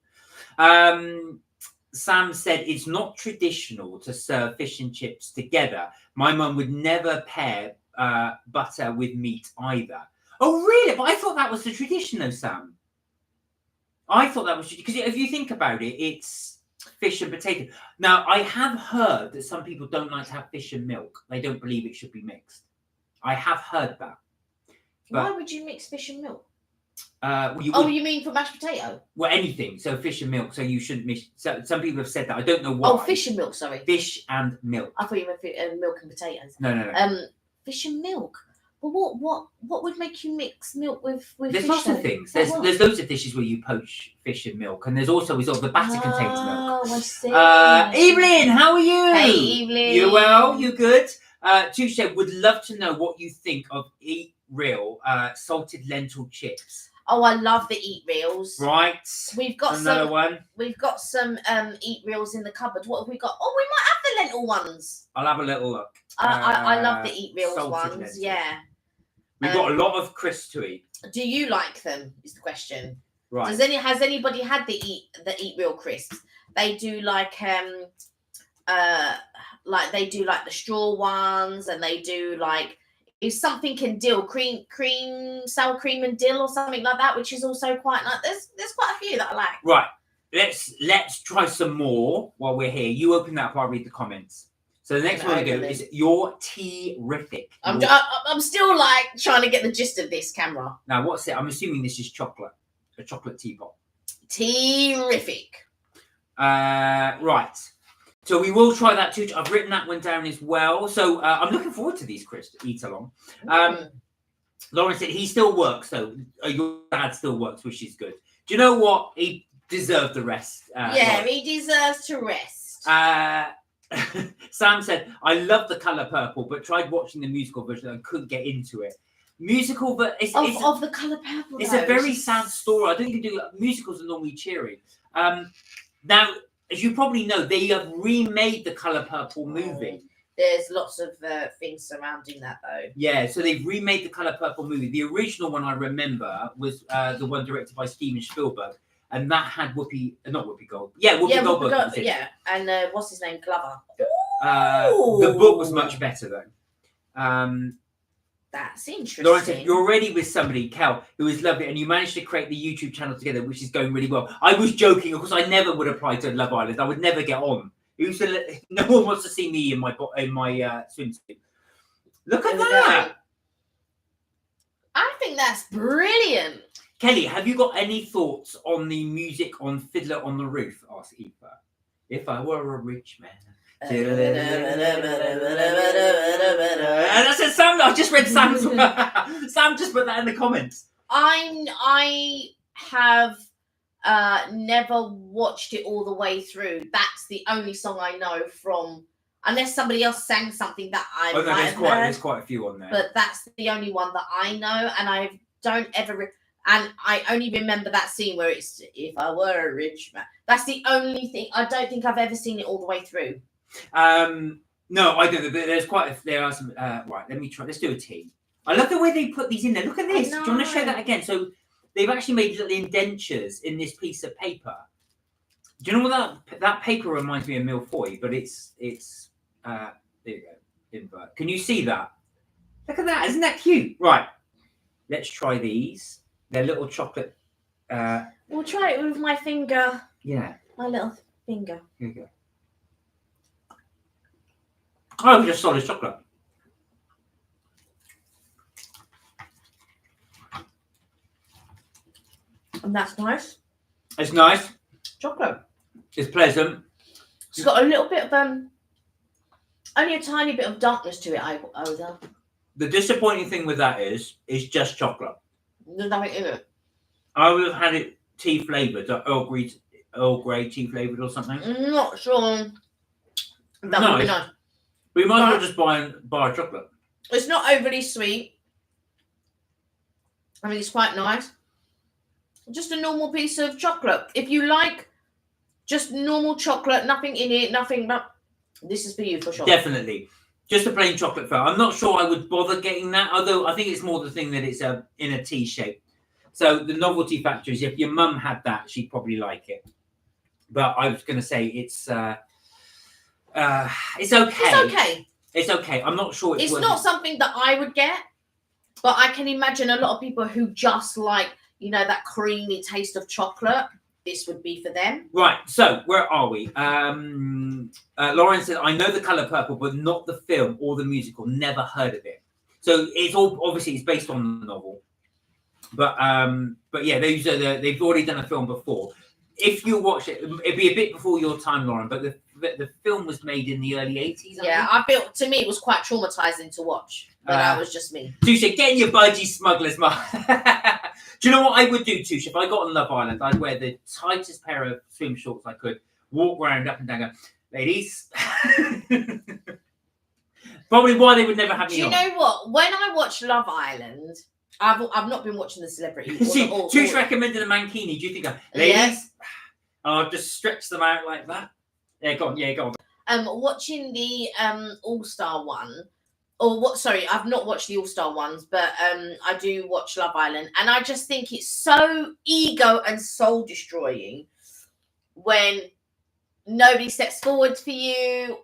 Sam said it's not traditional to serve fish and chips together. My mum would never pair butter with meat either. Oh, really? But I thought that was the tradition, though, Sam. I thought that was because if you think about it, it's fish and potato. Now, I have heard that some people don't like to have fish and milk. They don't believe it should be mixed. I have heard that. Why would you mix fish and milk? You mean for mashed potato? Well, anything. So fish and milk. So you shouldn't mix. So some people have said that. I don't know why. Oh, fish and milk. Sorry. Fish and milk. I thought you meant milk and potatoes. No. Fish and milk. Well, what would make you mix milk with There's fish? Lots of things. There's loads of dishes where you poach fish and milk, and there's also the batter contains milk. Oh, I see. Evelyn, how are you? Hey, Evelyn. You well? You good? Touche would love to know what you think of Eat Real salted lentil chips. Oh, I love the Eat Reels. Right. We've got another one. We've got some Eat Reels in the cupboard. What have we got? Oh, we might have the lentil ones. I'll have a little look. I love the Eat Reels ones. Lentil. Yeah. We've got a lot of crisps to eat. Do you like them? Is the question. Right. Has anybody had the Eat Real crisps? They do like they do like the straw ones, and they do like if something in dill, cream, sour cream and dill or something like that, which is also quite nice. There's quite a few that I like. Right. Let's try some more while we're here. You open that up, I'll read the comments. So the next one we do is your terrific. I'm still like trying to get the gist of this camera. Now, what's it? I'm assuming this is chocolate. A chocolate teapot. Terrific. Right. So we will try that too. I've written that one down as well. So I'm looking forward to these, Chris, to eat along. Lauren said he still works, though. Your dad still works, which is good. Do you know what? He deserved the rest. He deserves to rest. Sam said, I love the colour purple, but tried watching the musical version and couldn't get into it. Musical, but it's of the colour purple. It's a very sad story. I don't think you do musicals are normally cheery. Now, as you probably know, they have remade the Colour Purple movie. There's lots of things surrounding that, though. Yeah, so they've remade the Colour Purple movie. The original one I remember was the one directed by Steven Spielberg, and that had Whoopi Goldberg. Yeah, Whoopi Goldberg. And what's his name? Glover. The book was much better, though. That's interesting. Lauren said, you're already with somebody, Kel, who is lovely, and you managed to create the YouTube channel together, which is going really well. I was joking. Of course, I never would apply to Love Island. I would never get on. No one wants to see me in my swimsuit. Look at that. I think that's brilliant. Kelly, have you got any thoughts on the music on Fiddler on the Roof? Asked Eva. If I were a rich man. And I said, Sam, I just read Sam's. Sam just put that in the comments. I have never watched it all the way through. That's the only song I know from, unless somebody else sang something that I there's quite a few on there. But that's the only one that I know, and I don't ever. And I only remember that scene where it's "If I Were a Rich Man." That's the only thing. I don't think I've ever seen it all the way through. No, I don't. There are some. Right, let me try. Let's do a T. I love the way they put these in there. Look at this. Do you want to show that again? So they've actually made little indentures in this piece of paper. Do you know what that paper reminds me of Milfoy? But it's there you go. Invert. Can you see that? Look at that. Isn't that cute? Right. Let's try these. They're little chocolate. We'll try it with my finger. Yeah. My little finger. Here you go. Oh, just solid chocolate. And that's nice. It's nice. Chocolate. It's pleasant. It's got a little bit of only a tiny bit of darkness to it. I would have. The disappointing thing with that is it's just chocolate. There's nothing in it. I would have had it tea flavoured, Earl Grey tea flavoured or something. I'm not sure. That would be nice. We might as well just buy a bar of chocolate. It's not overly sweet. I mean, it's quite nice. Just a normal piece of chocolate. If you like just normal chocolate, nothing in it, nothing, but this is for you for sure. Definitely. Just a plain chocolate fell. I'm not sure I would bother getting that, although I think it's more the thing that it's in a tea shape. So the novelty factor is if your mum had that, she'd probably like it. But I was going to say it's okay. It's okay. It's okay. I'm not sure it's not something that I would get, but I can imagine a lot of people who just like, you know, that creamy taste of chocolate. This would be for them. Right. So where are we? Lauren said, I know the colour purple, but not the film or the musical. Never heard of it. So it's all obviously it's based on the novel. But yeah, these are they've already done a film before. If you watch it, it'd be a bit before your time, Lauren, but the film was made in the early 80s. Yeah, I feel to me it was quite traumatizing to watch. But that was just me. Tusha, get in your budgie smugglers, Mark. Do you know what I would do, Tusha? If I got on Love Island, I'd wear the tightest pair of swim shorts I could, walk around up and down, go, ladies. Probably why they would never have me on. Do you know what? When I watch Love Island, I've not been watching the celebrity. Tusha recommended a mankini. Do you think, ladies? Yes. I'll just stretch them out like that. Yeah, go on. Yeah, go on. Watching the All-Star one, or what? Sorry, I've not watched the All-Star ones, but I do watch Love Island, and I just think it's so ego and soul destroying when nobody steps forward for you,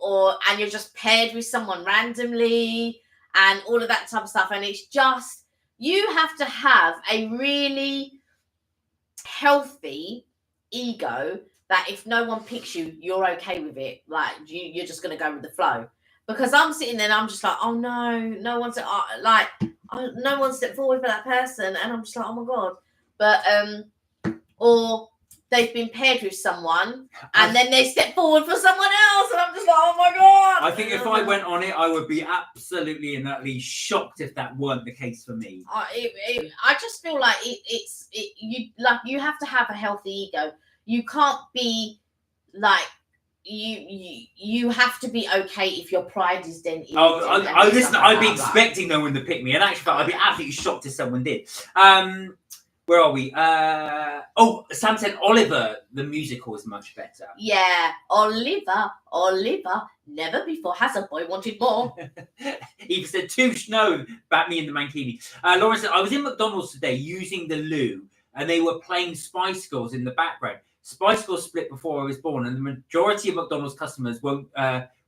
and you're just paired with someone randomly, and all of that type of stuff, and it's just you have to have a really healthy ego that if no one picks you, you're okay with it. Like you're just gonna go with the flow. Because I'm sitting there and I'm just like, oh no, no one stepped forward for that person, and I'm just like, oh my god. But or they've been paired with someone and then they step forward for someone else, and I'm just like, oh my god. I think if I went on it, I would be absolutely and utterly shocked if that weren't the case for me. I just feel like you have to have a healthy ego. You can't be like you have to be okay if your pride is dented. Listen, I'd be expecting no one to pick me, and actually, I'd be absolutely shocked if someone did. Where are we? Sam said Oliver, the musical, is much better. Yeah, Oliver, never before has a boy wanted more. Eva said, Touche, no, bat me in the mankini. Lauren said, I was in McDonald's today using the loo, and they were playing Spice Girls in the background. Spice Girls split before I was born, and the majority of McDonald's customers won't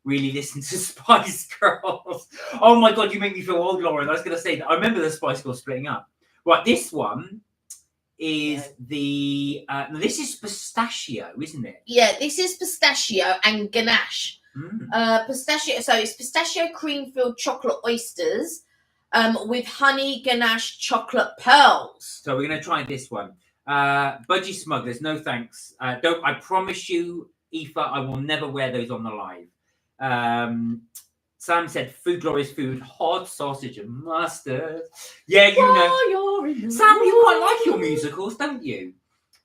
really listen to Spice Girls. Oh my god, you make me feel old, Lauren. I was going to say that. I remember the Spice Girls splitting up. Right, this one is this is pistachio, isn't it? Yeah, this is pistachio and ganache. Pistachio, so it's pistachio cream-filled chocolate oysters with honey ganache chocolate pearls. So we're going to try this one. Budgie smugglers, no thanks. I promise you, Aoife, I will never wear those on the live. Sam said, food glorious food, hot sausage and mustard. Yeah, you know. Sam, you quite like your musicals, don't you?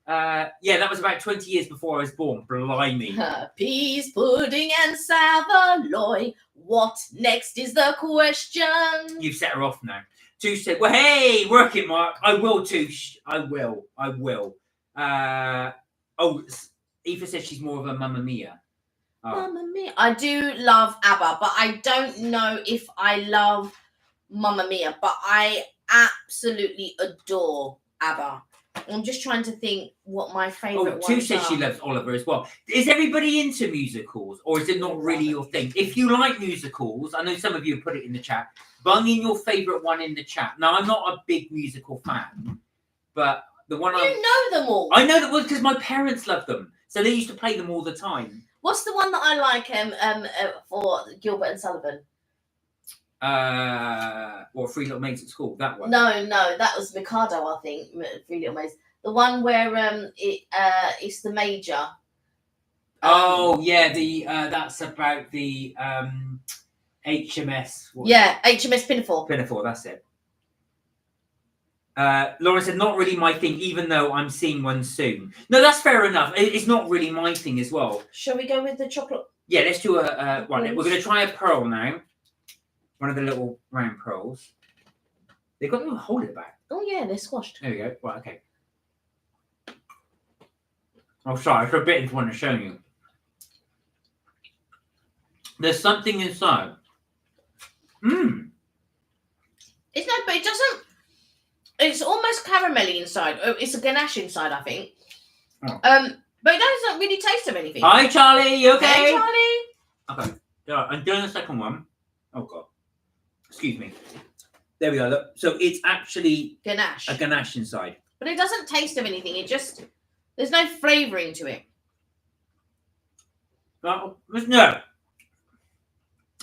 Yeah, that was about 20 years before I was born. Blimey. Peas, pudding and saveloy. What next is the question? You've set her off now. Touche said, well, hey, work it, Mark. I will, Touche. I will. Aoife says she's more of a Mamma Mia. Oh. Mamma Mia. I do love ABBA, but I don't know if I love Mamma Mia, but I absolutely adore ABBA. I'm just trying to think what my favourite ones are. Touche says she loves Oliver as well. Is everybody into musicals, or is it not really your thing? If you like musicals, I know some of you have put it in the chat, bung in your favourite one in the chat. Now, I'm not a big musical fan, but the one You know them all. I know that because my parents love them, so they used to play them all the time. What's the one that I like for Gilbert and Sullivan? Three Little Maids at School, that one. No, that was Mikado, I think. Three Little Maids. The one where it's the major. Oh yeah, that's about the HMS. HMS Pinafore. Pinafore, that's it. Laura said, not really my thing, even though I'm seeing one soon. No, that's fair enough. It's not really my thing as well. Shall we go with the chocolate? Yeah, let's do one. We're going to try a pearl now. One of the little round pearls. They've got a little hole in the back. Oh, yeah, they're squashed. There we go. Right, okay. Oh, sorry, I put a bit into one to show you. There's something inside. Mmm. It's but it doesn't. It's almost caramelly inside. It's a ganache inside, I think. Oh. But it doesn't really taste of anything. Hi, Charlie. You okay? Hey, Charlie. Okay. Yeah, I'm doing the second one. Oh, God. Excuse me. There we go. Look. So it's actually Ganache. a ganache inside. But it doesn't taste of anything. It just... There's no flavouring to it. No.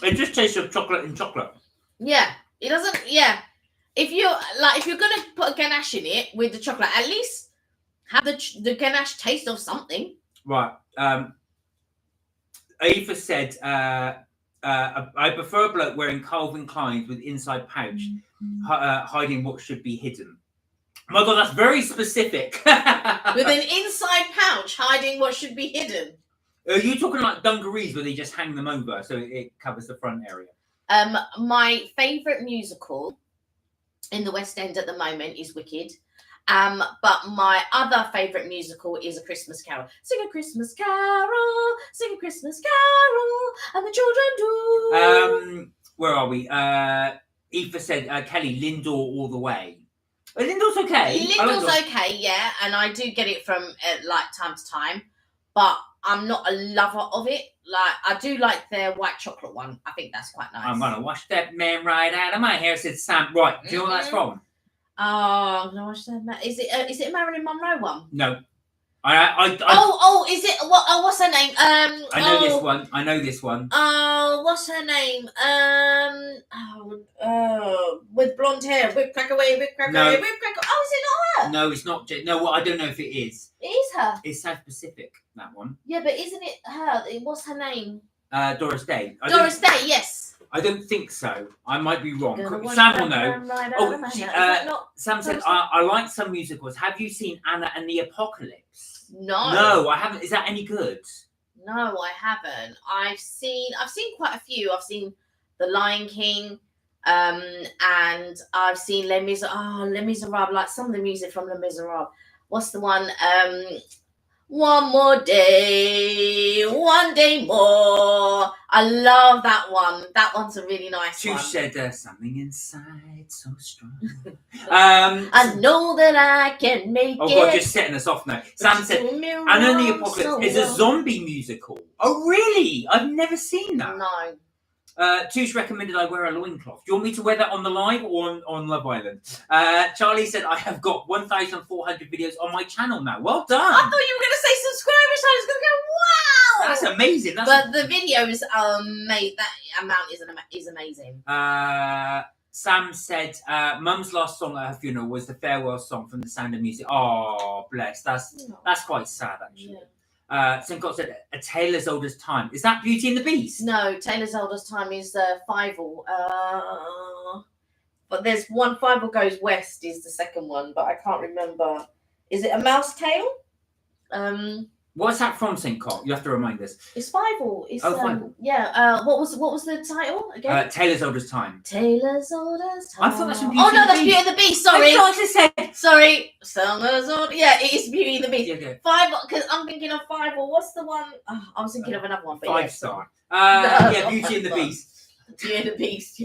It just tastes of chocolate and chocolate. Yeah. It doesn't... Yeah. If you're gonna put a ganache in it with the chocolate, at least have the ganache taste of something. Right. Ava said, I prefer a bloke wearing Calvin Klein's with inside pouch, hiding what should be hidden. Oh my God, that's very specific. With an inside pouch hiding what should be hidden. Are you talking like dungarees where they just hang them over so it covers the front area? My favourite musical in the West End at the moment is Wicked. But my other favourite musical is A Christmas Carol. Sing a Christmas carol, sing a Christmas carol, and the children do. Where are we? Aoife said, Kelly, Lindor all the way. Lindor's okay. Lindor's okay, yeah, and I do get it from like time to time, but I'm not a lover of it. Like, I do like their white chocolate one. I think that's quite nice. I'm gonna wash that man right out of my hair, said Sam. Right, do you know what that's from? Oh, I'm gonna watch that. Is it a Marilyn Monroe one? No. Is it what? Oh, what's her name? I know this one. I know this one. Oh, what's her name? With blonde hair, whip crack away, whip crack away, whip crack. Oh, is it not her? No, it's not. No, well, I don't know if it is. It is her. It's South Pacific, that one. Yeah, but isn't it her? What's her name? Doris Day. Doris Day, yes. I don't think so. I might be wrong. Sam will know. Sam said, I like some musicals. Have you seen Anna and the Apocalypse? No. No, I haven't. Is that any good? No, I haven't. I've seen quite a few. I've seen The Lion King, and I've seen Les Miserables, like some of the music from Les Miserables. What's the one? One more day, one day more. I love that one. That one's a really nice one. You said something inside so strong. I know that I can make it. Oh God, just setting us off now. Sam said, Anna and the Apocalypse is a zombie musical. Oh really? I've never seen that. No. Touche recommended I wear a loincloth. Do you want me to wear that on the live or on Love Island? Charlie said, I have got 1,400 videos on my channel now. Well done. I thought you were going to say subscribers. I was going to go, wow. That's amazing. But the videos are made. That amount is amazing. Sam said, Mum's last song at her funeral was the farewell song from The Sound of Music. Oh, bless. That's quite sad, actually. Yeah. Sincott said, A Tale as Old as Time. Is that Beauty and the Beast? No, Tale as Old as Time is Fievel. But there's one, Fievel Goes West is the second one, but I can't remember. Is it A Mouse Tale? What's that from, Sincott? You have to remind us. It's Fievel. Fievel. Yeah. What was the title again? Tale as Old as Time. Tale as Old as Time. I thought that's from Beauty and the Beast. That's Beauty and the Beast. Sorry. I thought I said. Sorry. Song as old. Yeah, it is Beauty and the Beast. Okay. Fievel, because I'm thinking of Fievel. What's the one? Oh, I was thinking of another one. But 5-star. Yeah, Beauty and the Beast. Beauty and the Beast.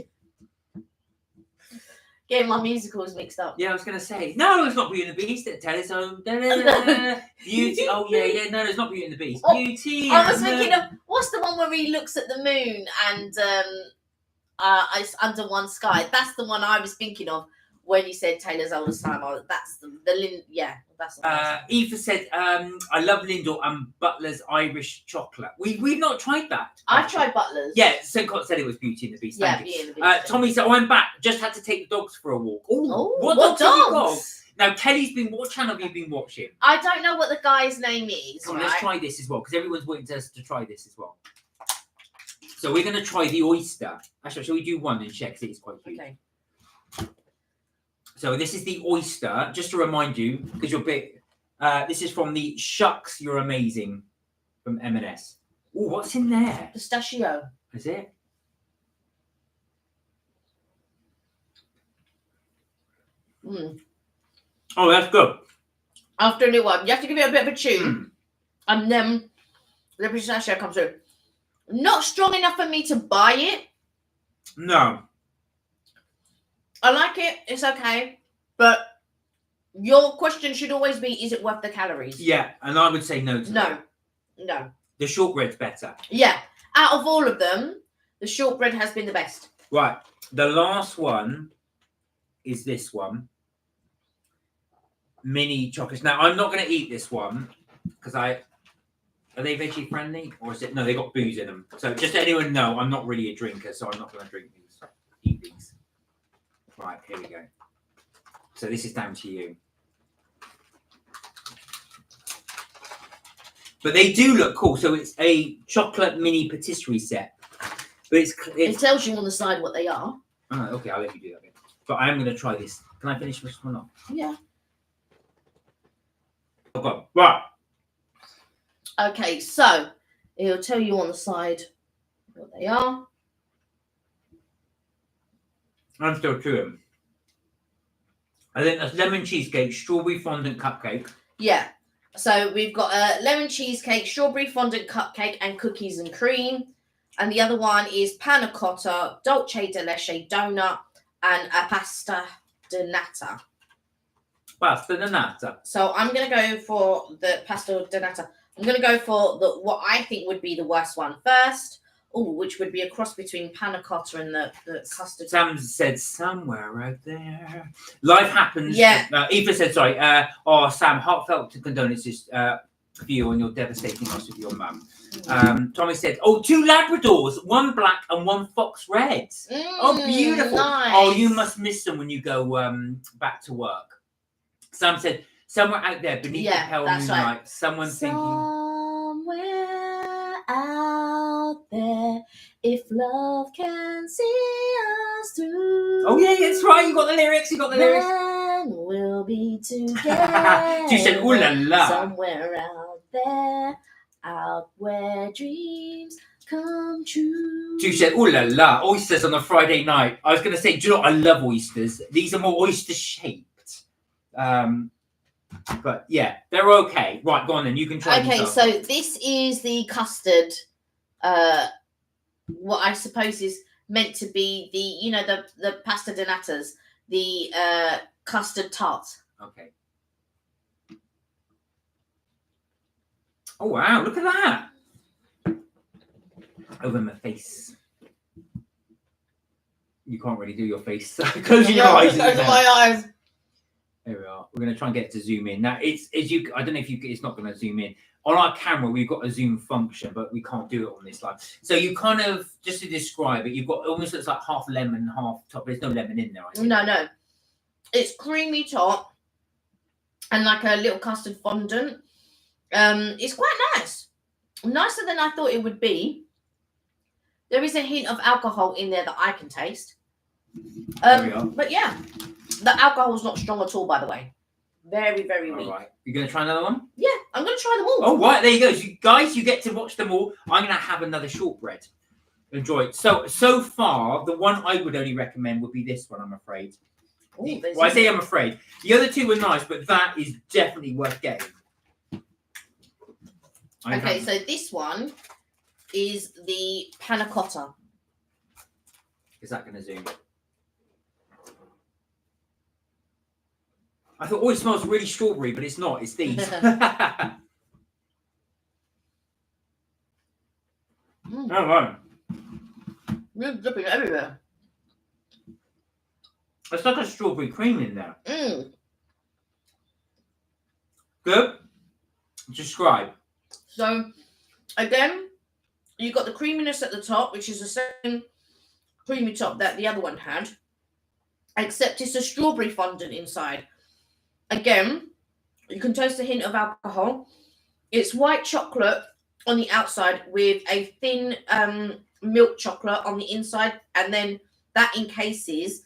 Getting my musicals mixed up. Yeah, I was going to say. No, it's not Beauty and the Beast. Tell us home. Beauty. Oh, yeah. No, it's not Beauty and the Beast. Beauty. I was thinking of, what's the one where he looks at the moon and it's under one sky? That's the one I was thinking of when you said Taylor's Old as Time. That's the that's the one. Eva said, I love Lindor and Butler's Irish chocolate. We've not tried that. I've tried Butler's. Yeah, Sincott said it was Beauty and the Beast. Yeah, Beauty and the Beast. Tommy said, I'm back. Just had to take the dogs for a walk. What dogs? Now, Kelly's been. What channel have you been watching? I don't know what the guy's name is. Come on, right? let's try this as well because everyone's wanting us to try this as well. So we're going to try the oyster. Actually, shall we do one and check? 'Cause it's quite huge. Okay. So this is the oyster. Just to remind you, because you're big. This is from the Shucks You're Amazing from M&S. Oh, what's in there? Pistachio. Is it? Mm. Oh, that's good. After a little while, you have to give it a bit of a chew, and then the pistachio comes through. Not strong enough for me to buy it. No. I like it. It's okay, but your question should always be: is it worth the calories? Yeah, and I would say no to that. No. The shortbread's better. Yeah. Out of all of them, the shortbread has been the best. Right. The last one is this one. Mini chocolates. Now, I'm not going to eat this one because are they veggie friendly or is it? No, they got booze in them. So just to anyone know, I'm not really a drinker, so I'm not going to drink these. Eat these. Right, here we go. So this is down to you. But they do look cool. So it's a chocolate mini patisserie set. But It tells you on the side what they are. Oh, okay, I'll let you do that. But I am going to try this. Can I finish this one off? Yeah. Okay, right. Okay, so it'll tell you on the side what they are. I'm still chewing. I think that's lemon cheesecake, strawberry fondant cupcake. Yeah. So we've got a lemon cheesecake, strawberry fondant cupcake, and cookies and cream. And the other one is panna cotta, dolce de leche donut, and a pasta de nata. Pasta de nata. So I'm going to go for the pasta de nata. I'm going to go for the what I think would be the worst one first. Oh, which would be a cross between panna cotta and the custard. Sam said somewhere right there. Life happens. Yeah. Eva said, sorry. Sam, heartfelt condolences for you on your devastating loss of your mum. Tommy said, 2 Labradors, one black and one fox red. Oh, beautiful. Nice. Oh, you must miss them when you go back to work. Sam said, somewhere out there beneath the pale moonlight, right. someone thinking. Somewhere out there, if love can see us through. Oh, yeah, that's right. You got the lyrics. Then we'll be together. She said, ooh la la. Somewhere out there, out where dreams come true. She said, ooh la la. Oysters on a Friday night. I was going to say, do you know what? I love oysters. These are more oyster shaped. But yeah, they're okay. Right, go on then. You can try. Okay, so this is the custard. What I suppose is meant to be the pasta de natas, the custard tart. Okay. Oh wow! Look at that. Over my face. You can't really do your face. Close your eyes. Close my eyes. There we are. We're going to try and get it to zoom in. Now, I don't know if it's not going to zoom in. On our camera, we've got a zoom function, but we can't do it on this line. So you kind of, just to describe it, you've got, it almost looks like half lemon, half top. There's no lemon in there, I think. No. It's creamy top and like a little custard fondant. It's quite nice. Nicer than I thought it would be. There is a hint of alcohol in there that I can taste. There we are. But yeah, the alcohol is not strong at all, by the way. Very, very weak. All right. You going to try another one? Yeah, I'm going to try them all. Oh, right. There you go. So guys, you get to watch them all. I'm going to have another shortbread. Enjoy it. So far, the one I would only recommend would be this one, I'm afraid. Ooh, Well, I say I'm afraid. The other two were nice, but that is definitely worth getting. Okay, so this one is the panna cotta. Is that going to zoom? I thought, it smells really strawberry, but it's not. It's these. Oh, right. You're dripping everywhere. It's like a strawberry cream in there. Good. Describe. So, again, you've got the creaminess at the top, which is the same creamy top that the other one had, except it's a strawberry fondant inside. Again, you can taste a hint of alcohol. It's white chocolate on the outside with a thin milk chocolate on the inside, and then that encases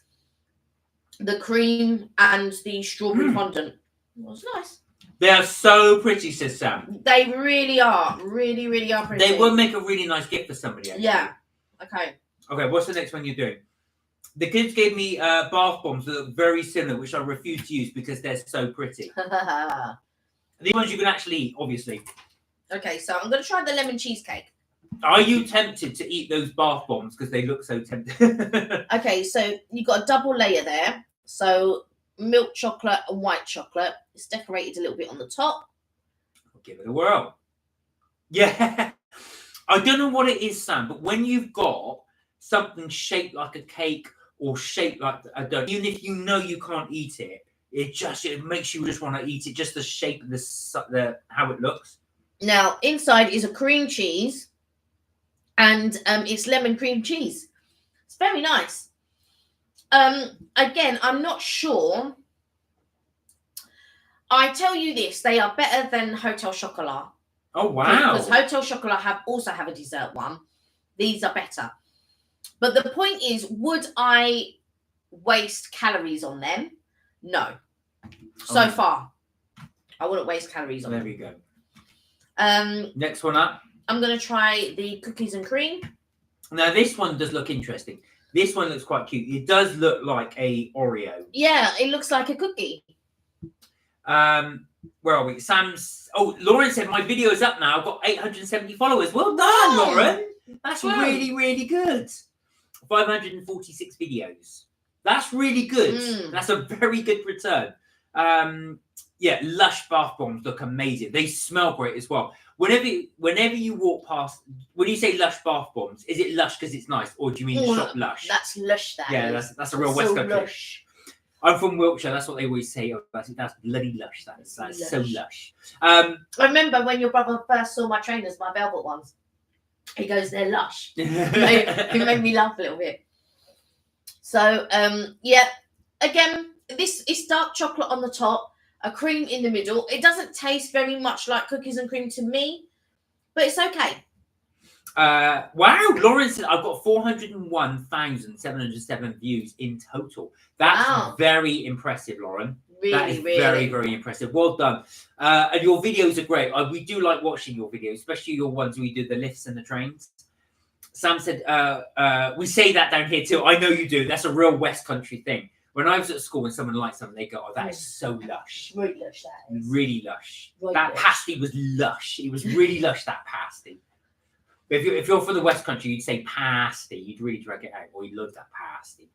the cream and the strawberry fondant. It was nice. They are so pretty, says Sam. They really are. Really, really are pretty. They will make a really nice gift for somebody, actually. Yeah. Okay. Okay, what's the next one you're doing? The kids gave me bath bombs that look very similar, which I refuse to use because they're so pretty. These ones you can actually eat, obviously. Okay, so I'm going to try the lemon cheesecake. Are you tempted to eat those bath bombs because they look so tempting? Okay, so you've got a double layer there. So milk chocolate and white chocolate. It's decorated a little bit on the top. I'll give it a whirl. Yeah. I don't know what it is, Sam, but when you've got something shaped like a cake or shaped like a donut, even if you know you can't eat it, it makes you just want to eat it, just the shape of the how it looks. Now, inside is a cream cheese, and it's lemon cream cheese. It's very nice. Again, I'm not sure. I tell you this, they are better than Hotel Chocolat. Oh, wow. Because Hotel Chocolat also have a dessert one. These are better. But the point is, would I waste calories on them? No. So far, I wouldn't waste calories on them. There we go. Next one up. I'm going to try the cookies and cream. Now, this one does look interesting. This one looks quite cute. It does look like a Oreo. Yeah, it looks like a cookie. Where are we? Lauren said my video is up now. I've got 870 followers. Well done, Lauren. That's really, really good. 546 videos. That's really good. That's a very good return. Yeah, Lush bath bombs look amazing. They smell great as well. Whenever you walk past, when you say Lush bath bombs, is it Lush because it's nice, or do you mean shop Lush? That's Lush. That's a real West Country. Lush. I'm from Wiltshire. That's what they always say. Oh, that's bloody lush. That's lush. So lush. I remember when your brother first saw my trainers, my velvet ones. He goes, "They're lush." It made me laugh a little bit. So, yeah. Again, this is dark chocolate on the top, a cream in the middle. It doesn't taste very much like cookies and cream to me, but it's okay. Wow, Lauren said I've got 401,707 views in total. That's very impressive, Lauren. That is very, very impressive. Well done. And your videos are great. We do like watching your videos, especially your ones where you do the lifts and the trains. Sam said, we say that down here too. I know you do. That's a real West Country thing. When I was at school and someone liked something, they go, "Oh, that is so lush." Really lush, that is. Really lush. Right, that pasty was lush. It was really lush, that pasty. If you're from the West Country, you'd say pasty. You'd really drag it out. Or you'd love that pasty.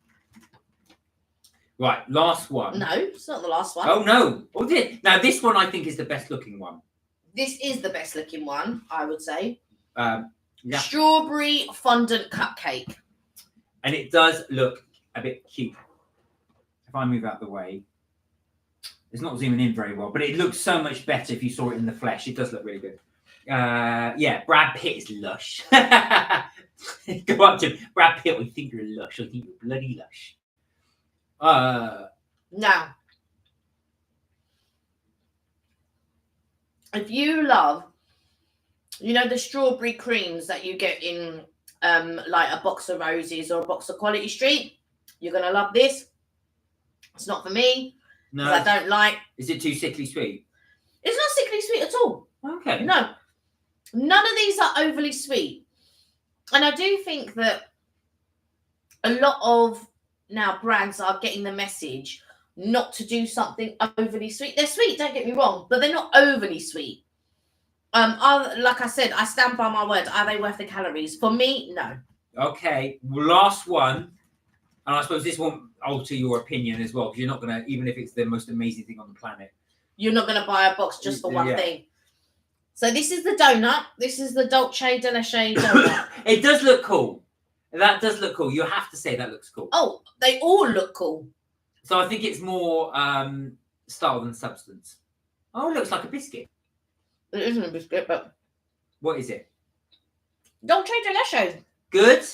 Right, last one. No, it's not the last one. Oh, no. Now, this one I think is the best looking one. This is the best looking one, I would say. Yeah. Strawberry fondant cupcake. And it does look a bit cute. If I move out the way. It's not zooming in very well, but it looks so much better if you saw it in the flesh. It does look really good. Yeah, Brad Pitt is lush. Go up to him. Brad Pitt, I think you're lush. I think you're bloody lush. Now, if you love, the strawberry creams that you get in like a box of roses or a box of Quality Street, you're gonna love this. It's not for me. No, I don't like. Is it too sickly sweet? It's not sickly sweet at all. Okay. No, none of these are overly sweet, and I do think that a lot of now brands are getting the message not to do something overly sweet. They're sweet, don't get me wrong, but they're not overly sweet. Like I said, I stand by my word. Are they worth the calories? For me, no. Okay, last one, and I suppose this won't alter your opinion as well, because you're not gonna, even if it's the most amazing thing on the planet, you're not gonna buy a box just for one thing. So this is the donut. This is the tast-a-licious donut. It does look cool. That does look cool. You have to say that looks cool. Oh, they all look cool. So I think it's more style than substance. Oh, it looks like a biscuit. It isn't a biscuit, but what is it? tast-a-licious. Good?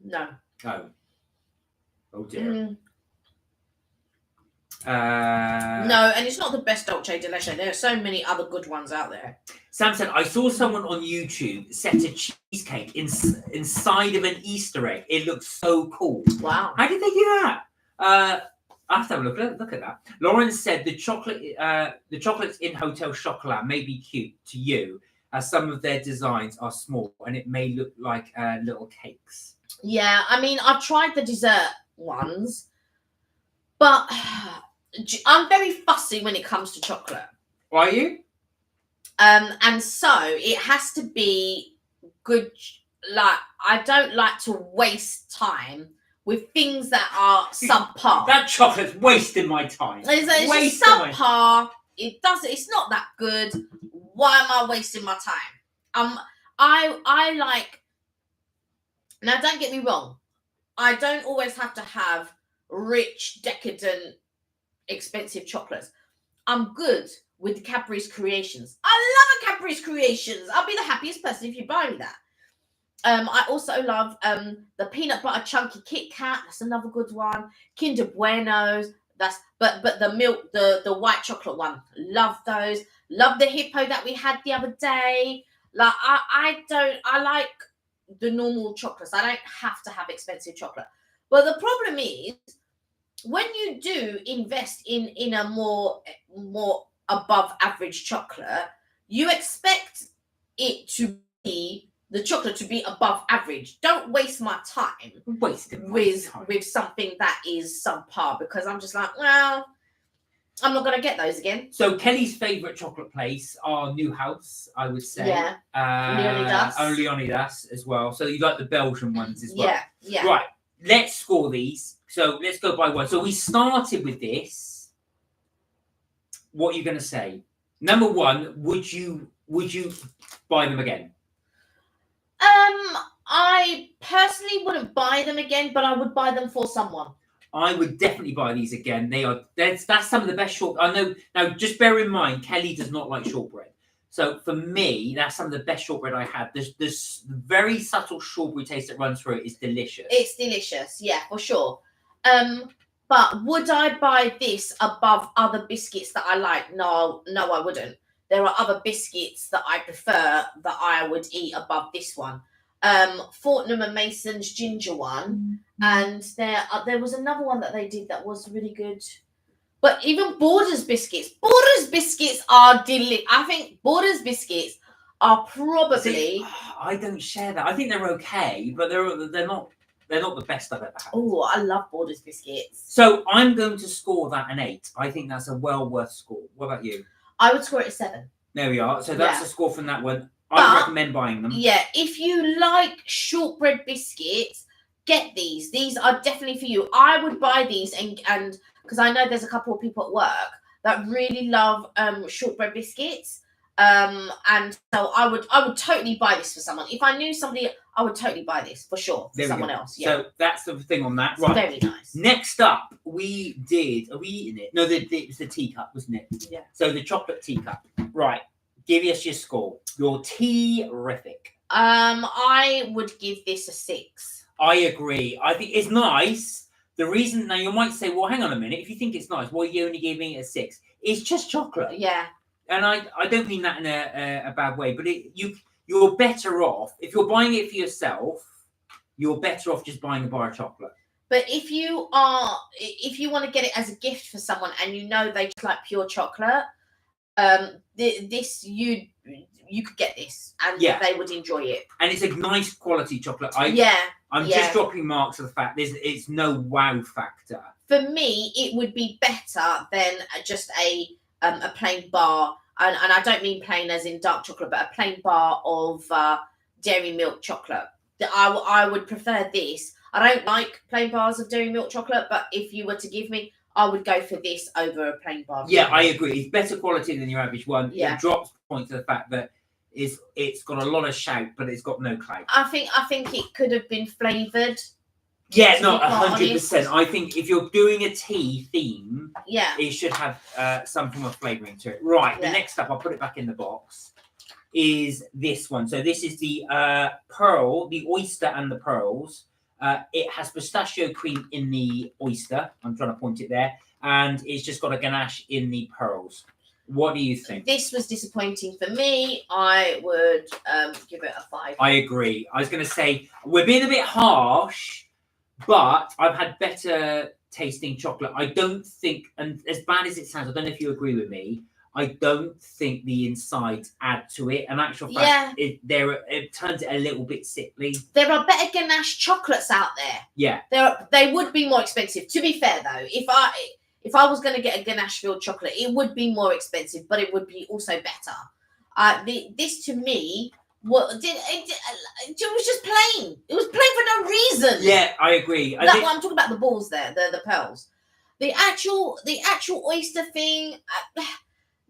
No. Oh dear. No, and it's not the best dolce de leche. There are so many other good ones out there. Sam said, I saw someone on YouTube set a cheesecake inside of an Easter egg. It looks so cool. Wow. How did they do that? I have to have a look at that. Lauren said the chocolates in Hotel Chocolat may be cute to you, as some of their designs are small and it may look like little cakes. Yeah, I mean, I've tried the dessert ones, but I'm very fussy when it comes to chocolate. Are you? And so it has to be good. Like, I don't like to waste time with things that are subpar. That chocolate's wasting my time. It's just subpar. It's not that good. Why am I wasting my time? I like. Now, don't get me wrong. I don't always have to have rich, decadent, expensive chocolates. I'm good with Cadbury's Creations. I love a Cadbury's Creations. I'll be the happiest person if you buy me that. I also love the peanut butter chunky Kit Kat. That's another good one. Kinder Buenos. But the milk, the white chocolate one. Love those. Love the hippo that we had the other day. Like I like the normal chocolates. I don't have to have expensive chocolate. But the problem is, when you do invest in a more above average chocolate, you expect it to be the chocolate to be above average. Don't waste my time with something that is subpar, because I'm just like, well, I'm not going to get those again. So Kelly's favourite chocolate place are New House, I would say. Yeah. Leonidas as well. So you like the Belgian ones as well. Yeah. Right. Let's score these. So let's go by one. So we started with this. What are you going to say? Number one, would you buy them again? I personally wouldn't buy them again, but I would buy them for someone. I would definitely buy these again. That's some of the best short. I know. Now, just bear in mind, Kelly does not like shortbread. So for me, that's some of the best shortbread I had. This very subtle strawberry taste that runs through it is delicious. It's delicious, yeah, for sure. But would I buy this above other biscuits that I like? No, I wouldn't. There are other biscuits that I prefer that I would eat above this one. Fortnum and Mason's ginger one, and there was another one that they did that was really good. But even Borders biscuits are delicious. I think Borders biscuits are probably. See, I don't share that. I think they're okay, but they're not the best I've ever had. Oh, I love Borders biscuits. So I'm going to score that an 8. I think that's a well worth score. What about you? I would score it a 7. There we are. So that's a score from that one. I recommend buying them. Yeah, if you like shortbread biscuits, get these. These are definitely for you. I would buy these and because I know there's a couple of people at work that really love shortbread biscuits. And so I would totally buy this for someone. If I knew somebody, I would totally buy this for sure for someone else. Yeah. So that's the thing on that. It's right. Very nice. Next up, are we eating it? No, it was the teacup, wasn't it? Yeah. So the chocolate teacup. Right. Give us your score. You're terrific. I would give this a 6. I agree. I think it's nice. The reason now you might say, well, hang on a minute. If you think it's nice, why are you only giving it a 6? It's just chocolate. Yeah. And I don't mean that in a bad way, but you're better off if you're buying it for yourself. You're better off just buying a bar of chocolate. But if you want to get it as a gift for someone and you know they just like pure chocolate, you could get this and they would enjoy it. And it's a nice quality chocolate. I'm just dropping marks of the fact it's no wow factor. For me, it would be better than just a plain bar, and I don't mean plain as in dark chocolate, but a plain bar of dairy milk chocolate. I would prefer this. I don't like plain bars of dairy milk chocolate, but if you were to give me, I would go for this over a plain bar. Yeah, I agree. It's better quality than your average one. Yeah. It drops points to the fact that it's got a lot of shout, but it's got no clout. I think it could have been flavoured. Yeah, not 100%. I think if you're doing a tea theme, it should have some form of flavouring to it. Right, the next up, I'll put it back in the box, is this one. So this is the pearl, the oyster and the pearls. It has pistachio cream in the oyster. I'm trying to point it there. And it's just got a ganache in the pearls. What do you think? This was disappointing for me. I would give it a 5. I agree. I was going to say, we're being a bit harsh, but I've had better tasting chocolate. I don't think, and as bad as it sounds, I don't know if you agree with me, I don't think the insides add to it. In actual fact, it turns it a little bit sickly. There are better ganache chocolates out there. Yeah. They would be more expensive. To be fair, though, if I was going to get a ganache-filled chocolate, it would be more expensive, but it would be also better. This, to me, it was just plain. It was plain for no reason. Yeah, I agree. I'm talking about the balls there, the pearls. The actual oyster thing,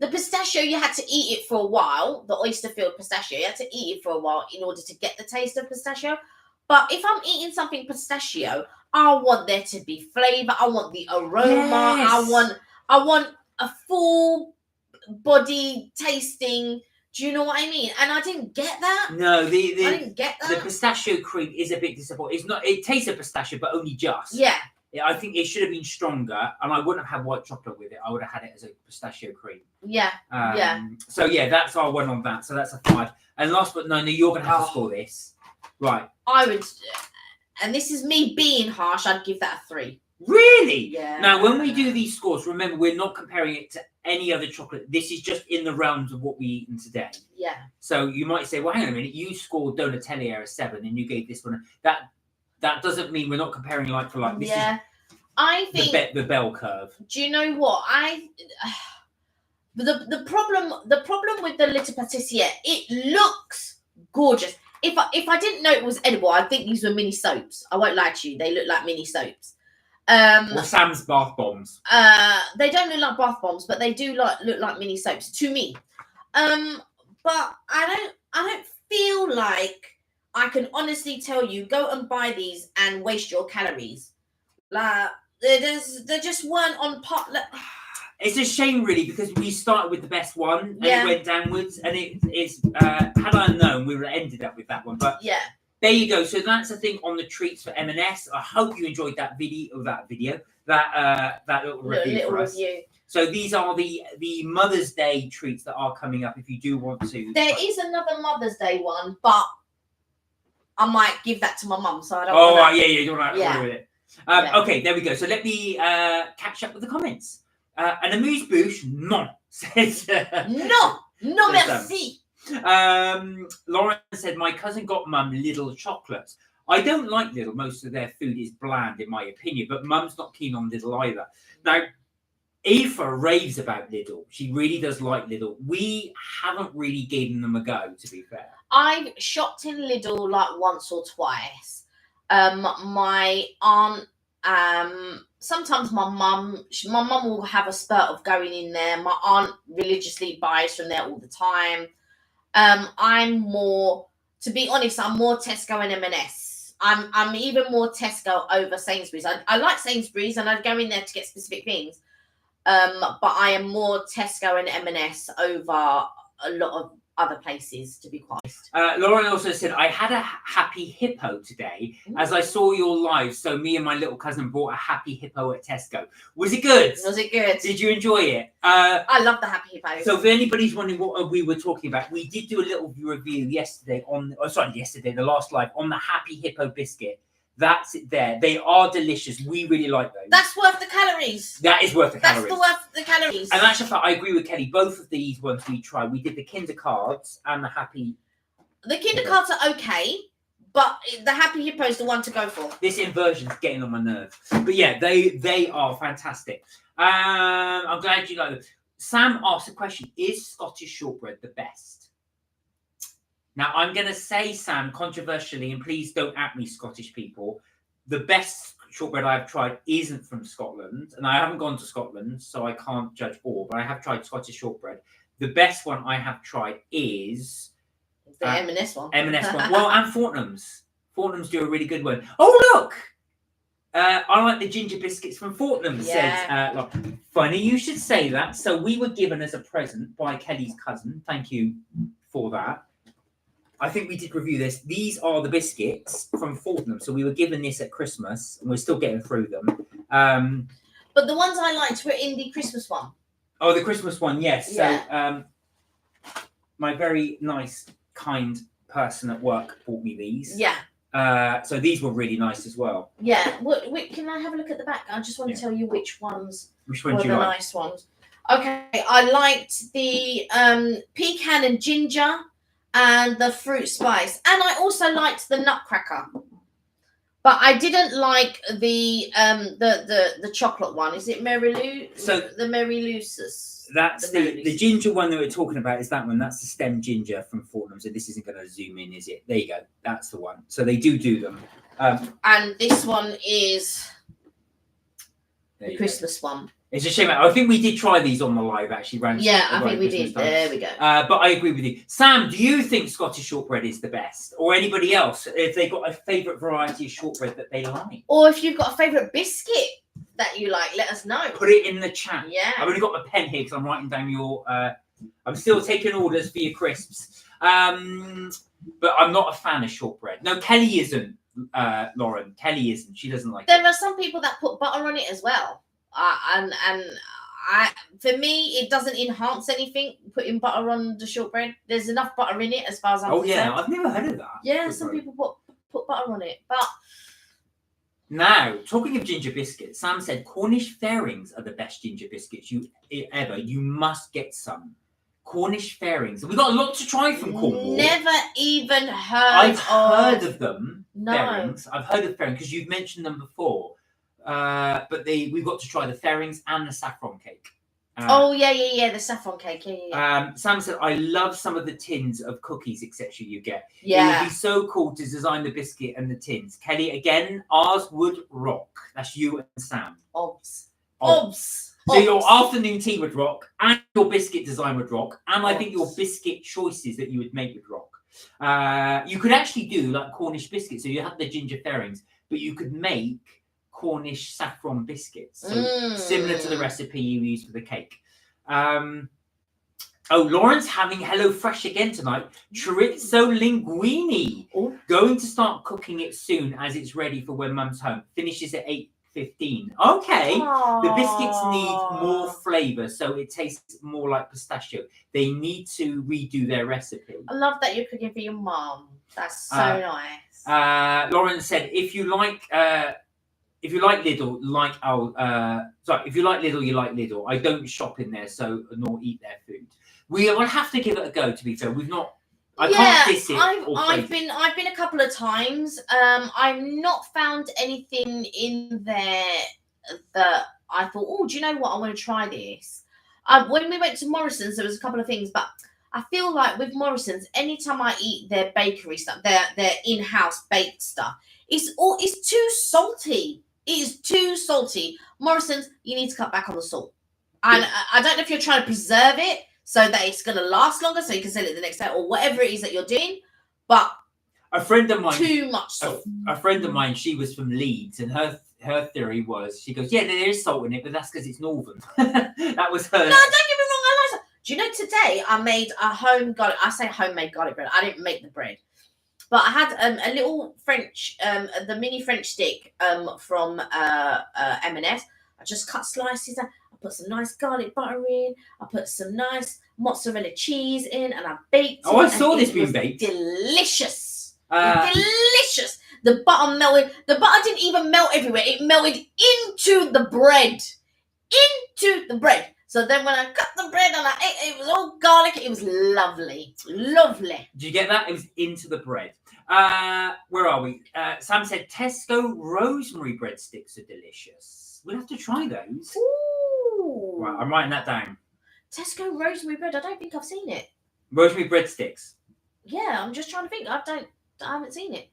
the pistachio, you had to eat it for a while. The oyster-filled pistachio, you had to eat it for a while in order to get the taste of pistachio. But if I'm eating something pistachio, I want there to be flavor. I want the aroma. Yes. I want a full body tasting. Do you know what I mean? And I didn't get that. No, I didn't get that. The pistachio cream is a bit disappointing. It's not. It tastes of pistachio, but only just. Yeah. I think it should have been stronger, and I wouldn't have had white chocolate with it. I would have had it as a pistachio cream. Yeah. Yeah. So yeah, that's our one on that. So that's a 5. And last but no, you're gonna have to score this, right? I would, and this is me being harsh. I'd give that a 3. Really? Yeah. Now, when we do these scores, remember we're not comparing it to any other chocolate. This is just in the realms of what we eaten today. Yeah. So you might say, well, hang on a minute. You scored Donatella a 7, and you gave this one that doesn't mean we're not comparing like for like. This is I think the bell curve. Do you know what the problem with the little patissier? It looks gorgeous. If I didn't know it was edible, I'd think these were mini soaps. I won't lie to you; they look like mini soaps. Or Sam's bath bombs. They don't look like bath bombs, but they do look like mini soaps to me. But I don't feel like I can honestly tell you, go and buy these and waste your calories. Like they just weren't on pot. It's a shame, really, because we started with the best one and it went downwards. And it's had I known, we would have ended up with that one. But yeah, there you go. So that's the thing on the treats for M&S. I hope you enjoyed that little review for us. So these are the Mother's Day treats that are coming up. If you do want to, there is another Mother's Day one, but I might give that to my mum. So I don't. Oh, yeah, you don't want to agree with it. Okay, there we go. So let me catch up with the comments. An amuse-bouche, non, says... no, merci. Lauren said, my cousin got Mum Lidl chocolates. I don't like Lidl. Most of their food is bland, in my opinion, but Mum's not keen on Lidl either. Now, Aoife raves about Lidl. She really does like Lidl. We haven't really given them a go, to be fair. I've shopped in Lidl like once or twice. My aunt, sometimes my mum will have a spurt of going in there. My aunt religiously buys from there all the time. I'm more, to be honest, I'm more Tesco and M&S. I'm even more Tesco over Sainsbury's. I like Sainsbury's and I'd go in there to get specific things. But I am more Tesco and M&S over a lot of other places, to be quite honest. Lauren also said, I had a happy hippo today as I saw your live. So me and my little cousin bought a happy hippo at Tesco. Was it good? Was it good? Did you enjoy it? I love the happy hippo. So if anybody's wondering what we were talking about, we did do a little review yesterday the last live on the happy hippo biscuit. That's it there. They are delicious. We really like those. That's worth the calories. That is worth the calories. That's worth the calories. And actually, I agree with Kelly. Both of these ones we tried. We did the Kinder Cards and the Happy. The Kinder Cards are okay, but the Happy Hippo is the one to go for. This inversion's getting on my nerves. But yeah, they are fantastic. I'm glad you like them. Sam asked a question: is Scottish shortbread the best? Now, I'm going to say, Sam, controversially, and please don't at me, Scottish people, the best shortbread I've tried isn't from Scotland, and I haven't gone to Scotland, so I can't judge all, but I have tried Scottish shortbread. The best one I have tried is... the M&S one. M&S one. Well, and Fortnum's. Fortnum's do a really good one. Oh, look! I like the ginger biscuits from Fortnum's, said funny you should say that. So we were given as a present by Kelly's cousin. Thank you for that. I think we did review this. These are the biscuits from Fortnum. So we were given this at Christmas, and we're still getting through them. But the ones I liked were in the Christmas one. Oh, the Christmas one, yes. Yeah. So my very nice, kind person at work bought me these. Yeah. So these were really nice as well. Yeah. Can I have a look at the back? I just want to tell you which ones Which were ones do you the like? nice ones. Okay, I liked the pecan and ginger and the fruit spice, and I also liked the nutcracker. But I didn't like the chocolate one. Is it Mary Lou? So the Mary Lucis. That's the ginger one that we're talking about. Is that one? That's the stem ginger from Fortnum. So this isn't going to zoom in, is it? There you go. That's the one. So they do them. And this one is the Christmas one. It's a shame. I think we did try these on the live actually. Yeah, I think we did. There we go. But I agree with you. Sam, do you think Scottish shortbread is the best? Or anybody else? If they got a favourite variety of shortbread that they like? Or if you've got a favourite biscuit that you like, let us know. Put it in the chat. Yeah. I've only got my pen here because I'm writing down your... I'm still taking orders for your crisps. But I'm not a fan of shortbread. No, Kelly isn't, Lauren. Kelly isn't. She doesn't like it. There are some people that put butter on it as well. For me, it doesn't enhance anything. Putting butter on the shortbread, there's enough butter in it as far as I'm concerned. Yeah, I've never heard of that. Yeah, some people put butter on it, but now talking of ginger biscuits, Sam said Cornish fairings are the best ginger biscuits ever. You must get some Cornish fairings, and we've got a lot to try from Cornwall. Never even heard. I've heard of them. No, fairings. I've heard of fairings because you've mentioned them before. But we've got to try the fairings and the saffron cake. The saffron cake. Yeah. Sam said, I love some of the tins of cookies, etc. you get. Yeah. It would be so cool to design the biscuit and the tins. Kelly, again, ours would rock. That's you and Sam. Obs. So your afternoon tea would rock, and your biscuit design would rock, and I think your biscuit choices that you would make would rock. You could actually do like Cornish biscuits. So you have the ginger fairings, but you could make Cornish saffron biscuits, so similar to the recipe you used for the cake. Lauren's having HelloFresh again tonight. Chorizo linguine. Ooh. Going to start cooking it soon as it's ready for when Mum's home. Finishes at 8:15. Okay. Aww. The biscuits need more flavour, so it tastes more like pistachio. They need to redo their recipe. I love that you're cooking for your mum. That's so nice. Lauren said, if you like Lidl, if you like Lidl, you like Lidl. I don't shop in there, nor eat their food. We will have to give it a go. To be fair, we've not. I can't diss it. I've been a couple of times. I've not found anything in there that I thought, oh, do you know what? I want to try this. When we went to Morrison's, there was a couple of things, but I feel like with Morrison's, anytime I eat their bakery stuff, their in-house baked stuff, it's too salty. It is too salty. Morrison's, you need to cut back on the salt. And I don't know if you're trying to preserve it so that it's going to last longer, so you can sell it the next day or whatever it is that you're doing. But a friend of mine, too much salt. A friend of mine, she was from Leeds, and her theory was, she goes, yeah, there is salt in it, but that's because it's northern. That was her. No, don't get me wrong. I like salt. Do you know today I made a homemade garlic bread. I didn't make the bread. But I had a little French, the mini French stick from M&S. I just cut slices. I put some nice garlic butter in. I put some nice mozzarella cheese in, and I baked it. I saw this being baked. Delicious. Delicious. The butter melted. The butter didn't even melt everywhere. It melted into the bread. So then when I cut the bread and I ate it, was all garlic. It was lovely. Lovely. Did you get that? It was into the bread. Where are we? Sam said Tesco rosemary breadsticks are delicious. We'll have to try those. Ooh. Right, I'm writing that down. Tesco rosemary bread. I don't think I've seen it. Rosemary breadsticks. Yeah, I'm just trying to think. I haven't seen it.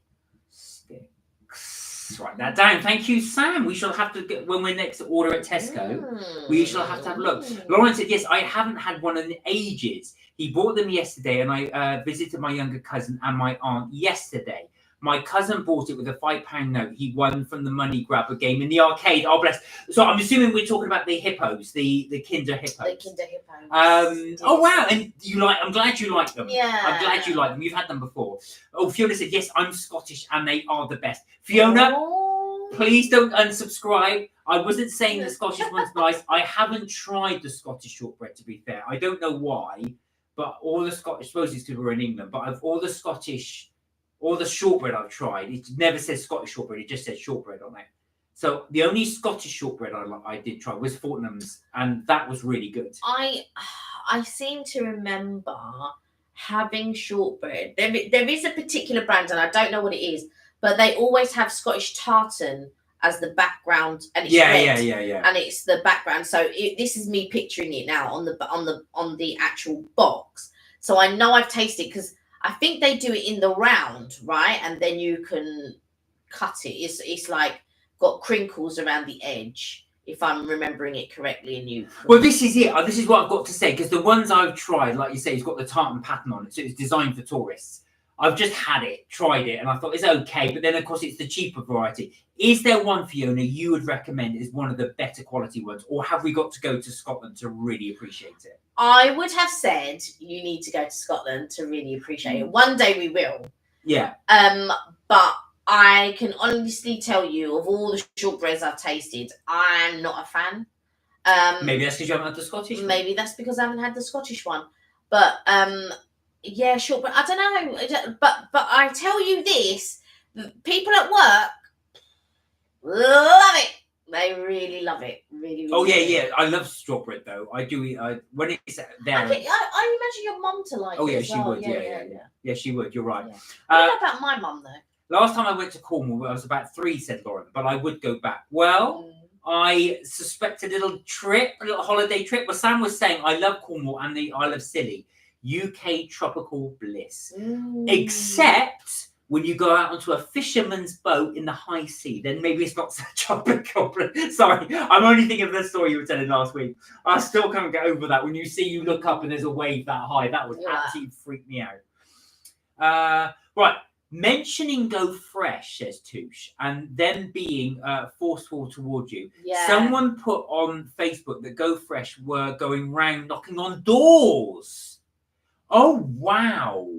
Sticks. Write that down. Thank you, Sam. We shall have to get, when we're next to order at Tesco, we shall have to have a look. Lauren said, yes, I haven't had one in ages. He bought them yesterday, and I visited my younger cousin and my aunt yesterday. My cousin bought it with a £5 note he won from the money grabber game in the arcade. Oh, bless. So I'm assuming we're talking about the hippos, the Kinder hippos. The Kinder hippos. Oh wow, and I'm glad you like them. Yeah. I'm glad you like them. You've had them before. Oh, Fiona said, yes, I'm Scottish and they are the best. Fiona, please don't unsubscribe. I wasn't saying the Scottish one's nice. I haven't tried the Scottish shortbread, to be fair. I don't know why, but all the Scottish, I suppose it's because we're in England, but all the shortbread I've tried, it never says Scottish shortbread, it just says shortbread on it. So the only Scottish shortbread I did try was Fortnum's, and that was really good. I seem to remember having shortbread. There is a particular brand, and I don't know what it is, but they always have Scottish tartan as the background, and it's red, and it's the background. So this is me picturing it now on the actual box. So I know I've tasted, because I think they do it in the round, right? And then you can cut it. It's like got crinkles around the edge, if I'm remembering it correctly. And well, this is it. This is what I've got to say, because the ones I've tried, like you say, it's got the tartan pattern on it, so it's designed for tourists. I've just had it, tried it, and I thought it's okay, but then of course it's the cheaper variety. Is there one, Fiona, you would recommend is one of the better quality ones, or have we got to go to Scotland to really appreciate it? I would have said you need to go to Scotland to really appreciate it. One day we will. Yeah. But I can honestly tell you, of all the shortbreads I've tasted, I'm not a fan. Maybe that's because you haven't had the Scottish one. Maybe that's because I haven't had the Scottish one. But yeah, shortbread. I don't know. But I tell you this, people at work love it. They really love it. Really, really. Oh yeah. I love shortbread though. I do eat. When it's there. I imagine your mum to like. Oh yeah, it as she well. would. Yeah, she would. You're right. Yeah. What about my mum though? Last time I went to Cornwall, I was about 3, said Lauren, but I would go back. Well, I suspect a little holiday trip. Well, Sam was saying I love Cornwall and the Isle of Scilly, UK tropical bliss, except when you go out onto a fisherman's boat in the high sea, then maybe it's not so tropical. Sorry, I'm only thinking of the story you were telling last week. I still can't get over that. When you look up and there's a wave that high, that would absolutely freak me out. Right. Mentioning Go Fresh, says Touche, and them being forceful towards you. Yeah. Someone put on Facebook that Go Fresh were going round knocking on doors. Oh, wow.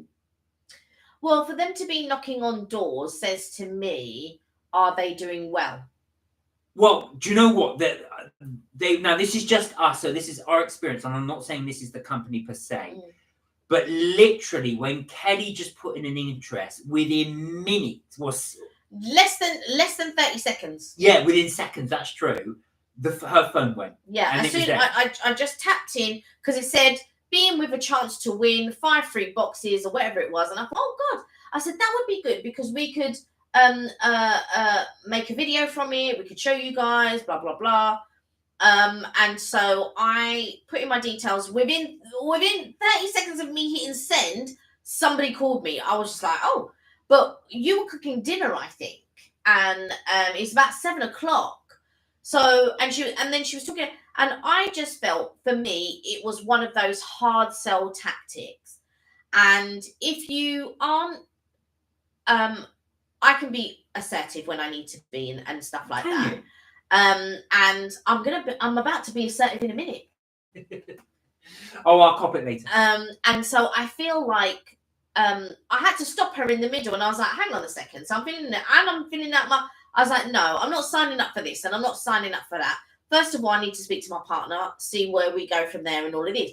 Well, for them to be knocking on doors says to me, are they doing well? Well, do you know what? Now, this is just us, so this is our experience, and I'm not saying this is the company per se. But literally, when Kelly just put in an interest, within minutes was less than 30 seconds. Yeah, within seconds. That's true. Her phone went. Yeah, as soon I just tapped in because it said being with a chance to win 5 free boxes or whatever it was, and I thought, oh god, I said that would be good because we could make a video from it. We could show you guys, blah blah blah. And so I put in my details. Within 30 seconds of me hitting send, somebody called me. I was just like, oh, but you were cooking dinner, I think, and it's about 7 o'clock. So then she was talking, and I just felt for me it was one of those hard sell tactics. And if you aren't, I can be assertive when I need to be and stuff like that. And I'm about to be assertive in a minute. Oh, I'll cop it later. And so I feel like I had to stop her in the middle, and I was like, hang on a second. So I'm feeling it, and I'm feeling that I was like, no, I'm not signing up for this, and I'm not signing up for that. First of all, I need to speak to my partner, see where we go from there and all it is.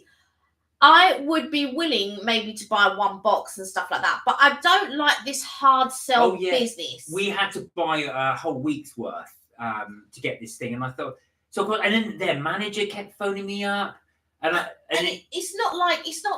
I would be willing maybe to buy 1 box and stuff like that, but I don't like this hard sell business. We had to buy a whole week's worth to get this thing, and I thought and then their manager kept phoning me up, and it's not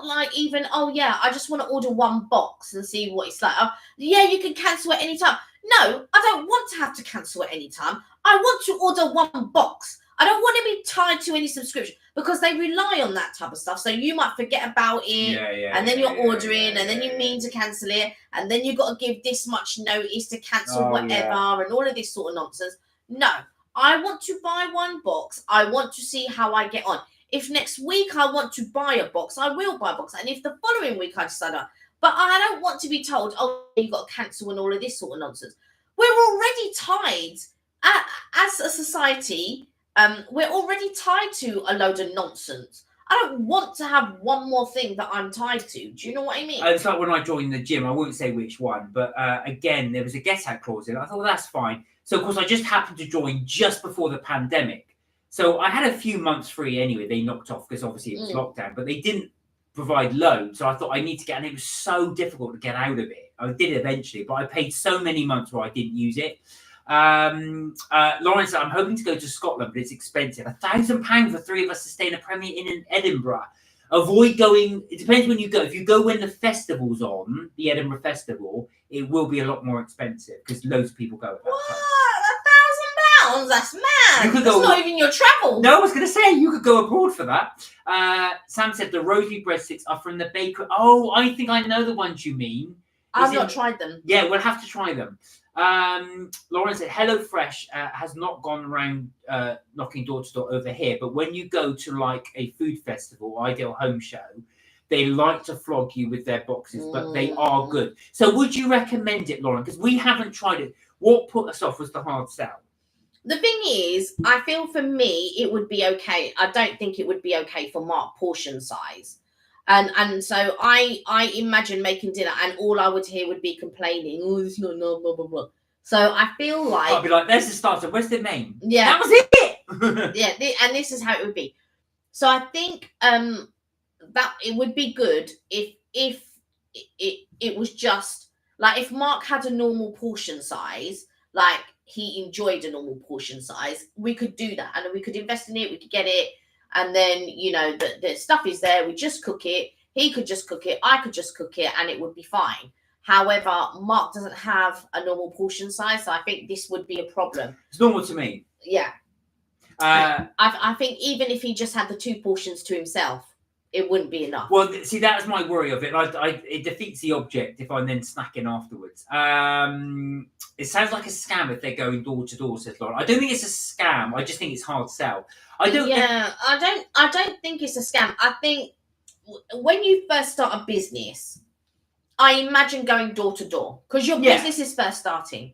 like even, oh yeah, I just want to order 1 box and see what it's like. Oh, yeah, you can cancel at any time. No, I don't want to have to cancel at any time. I want to order 1 box. I don't want to be tied to any subscription because they rely on that type of stuff. So you might forget about it, and then you're ordering, and then you mean to cancel it, and then you've got to give this much notice to cancel whatever, and all of this sort of nonsense. No, I want to buy 1 box. I want to see how I get on. If next week I want to buy a box, I will buy a box. And if the following week I decide, But I don't want to be told, oh, you've got to cancel and all of this sort of nonsense. We're already tied as a society. We're already tied to a load of nonsense. I don't want to have one more thing that I'm tied to. Do you know what I mean? It's like when I joined the gym, I won't say which one, but again, there was a get out clause in it. I thought, well, that's fine. So, of course, I just happened to join just before the pandemic. So I had a few months free anyway. They knocked off because obviously it was lockdown, but they didn't provide loads. So I thought I need to get, and it was so difficult to get out of it. I did eventually, but I paid so many months where I didn't use it. Lauren said, I'm hoping to go to Scotland, but it's expensive. £1,000 for 3 of us to stay in a Premier Inn in Edinburgh. Avoid going, it depends when you go. If you go when the festival's on, the Edinburgh Festival, it will be a lot more expensive because loads of people go at that time. £1,000? That's mad. You could That's go, not even your travel. No, I was going to say, you could go abroad for that. Sam said the rosary breadsticks are from the bakery. Oh, I think I know the ones you mean. I've not tried them. Yeah, we'll have to try them. Lauren said HelloFresh has not gone around knocking door to door over here, but when you go to like a food festival, Ideal Home Show, they like to flog you with their boxes, but they are good. So would you recommend it, Lauren? Because we haven't tried it. What put us off was the hard sell. The thing is, I feel for me, it would be okay. I don't think it would be okay for Mark portion size. And so I imagine making dinner and all I would hear would be complaining, oh, it's not no, blah, blah, blah. So I feel like... I'd be like, there's the starter, where's the main? Yeah. That was it! Yeah, and this is how it would be. So I think that it would be good if it was just, like, if Mark had a normal portion size, like he enjoyed a normal portion size, we could do that. And we could invest in it, we could get it. And then, you know, the stuff is there. We just cook it. He could just cook it. I could just cook it and it would be fine. However, Mark doesn't have a normal portion size. So I think this would be a problem. It's normal to me. Yeah. I think even if he just had the 2 portions to himself, it wouldn't be enough. Well, see, that's my worry of it. It defeats the object if I'm then snacking afterwards. It sounds like a scam if they're going door to door, says Lauren. I don't think it's a scam. I just think it's hard sell. I don't think it's a scam. I think when you first start a business, I imagine going door to door because your business is first starting.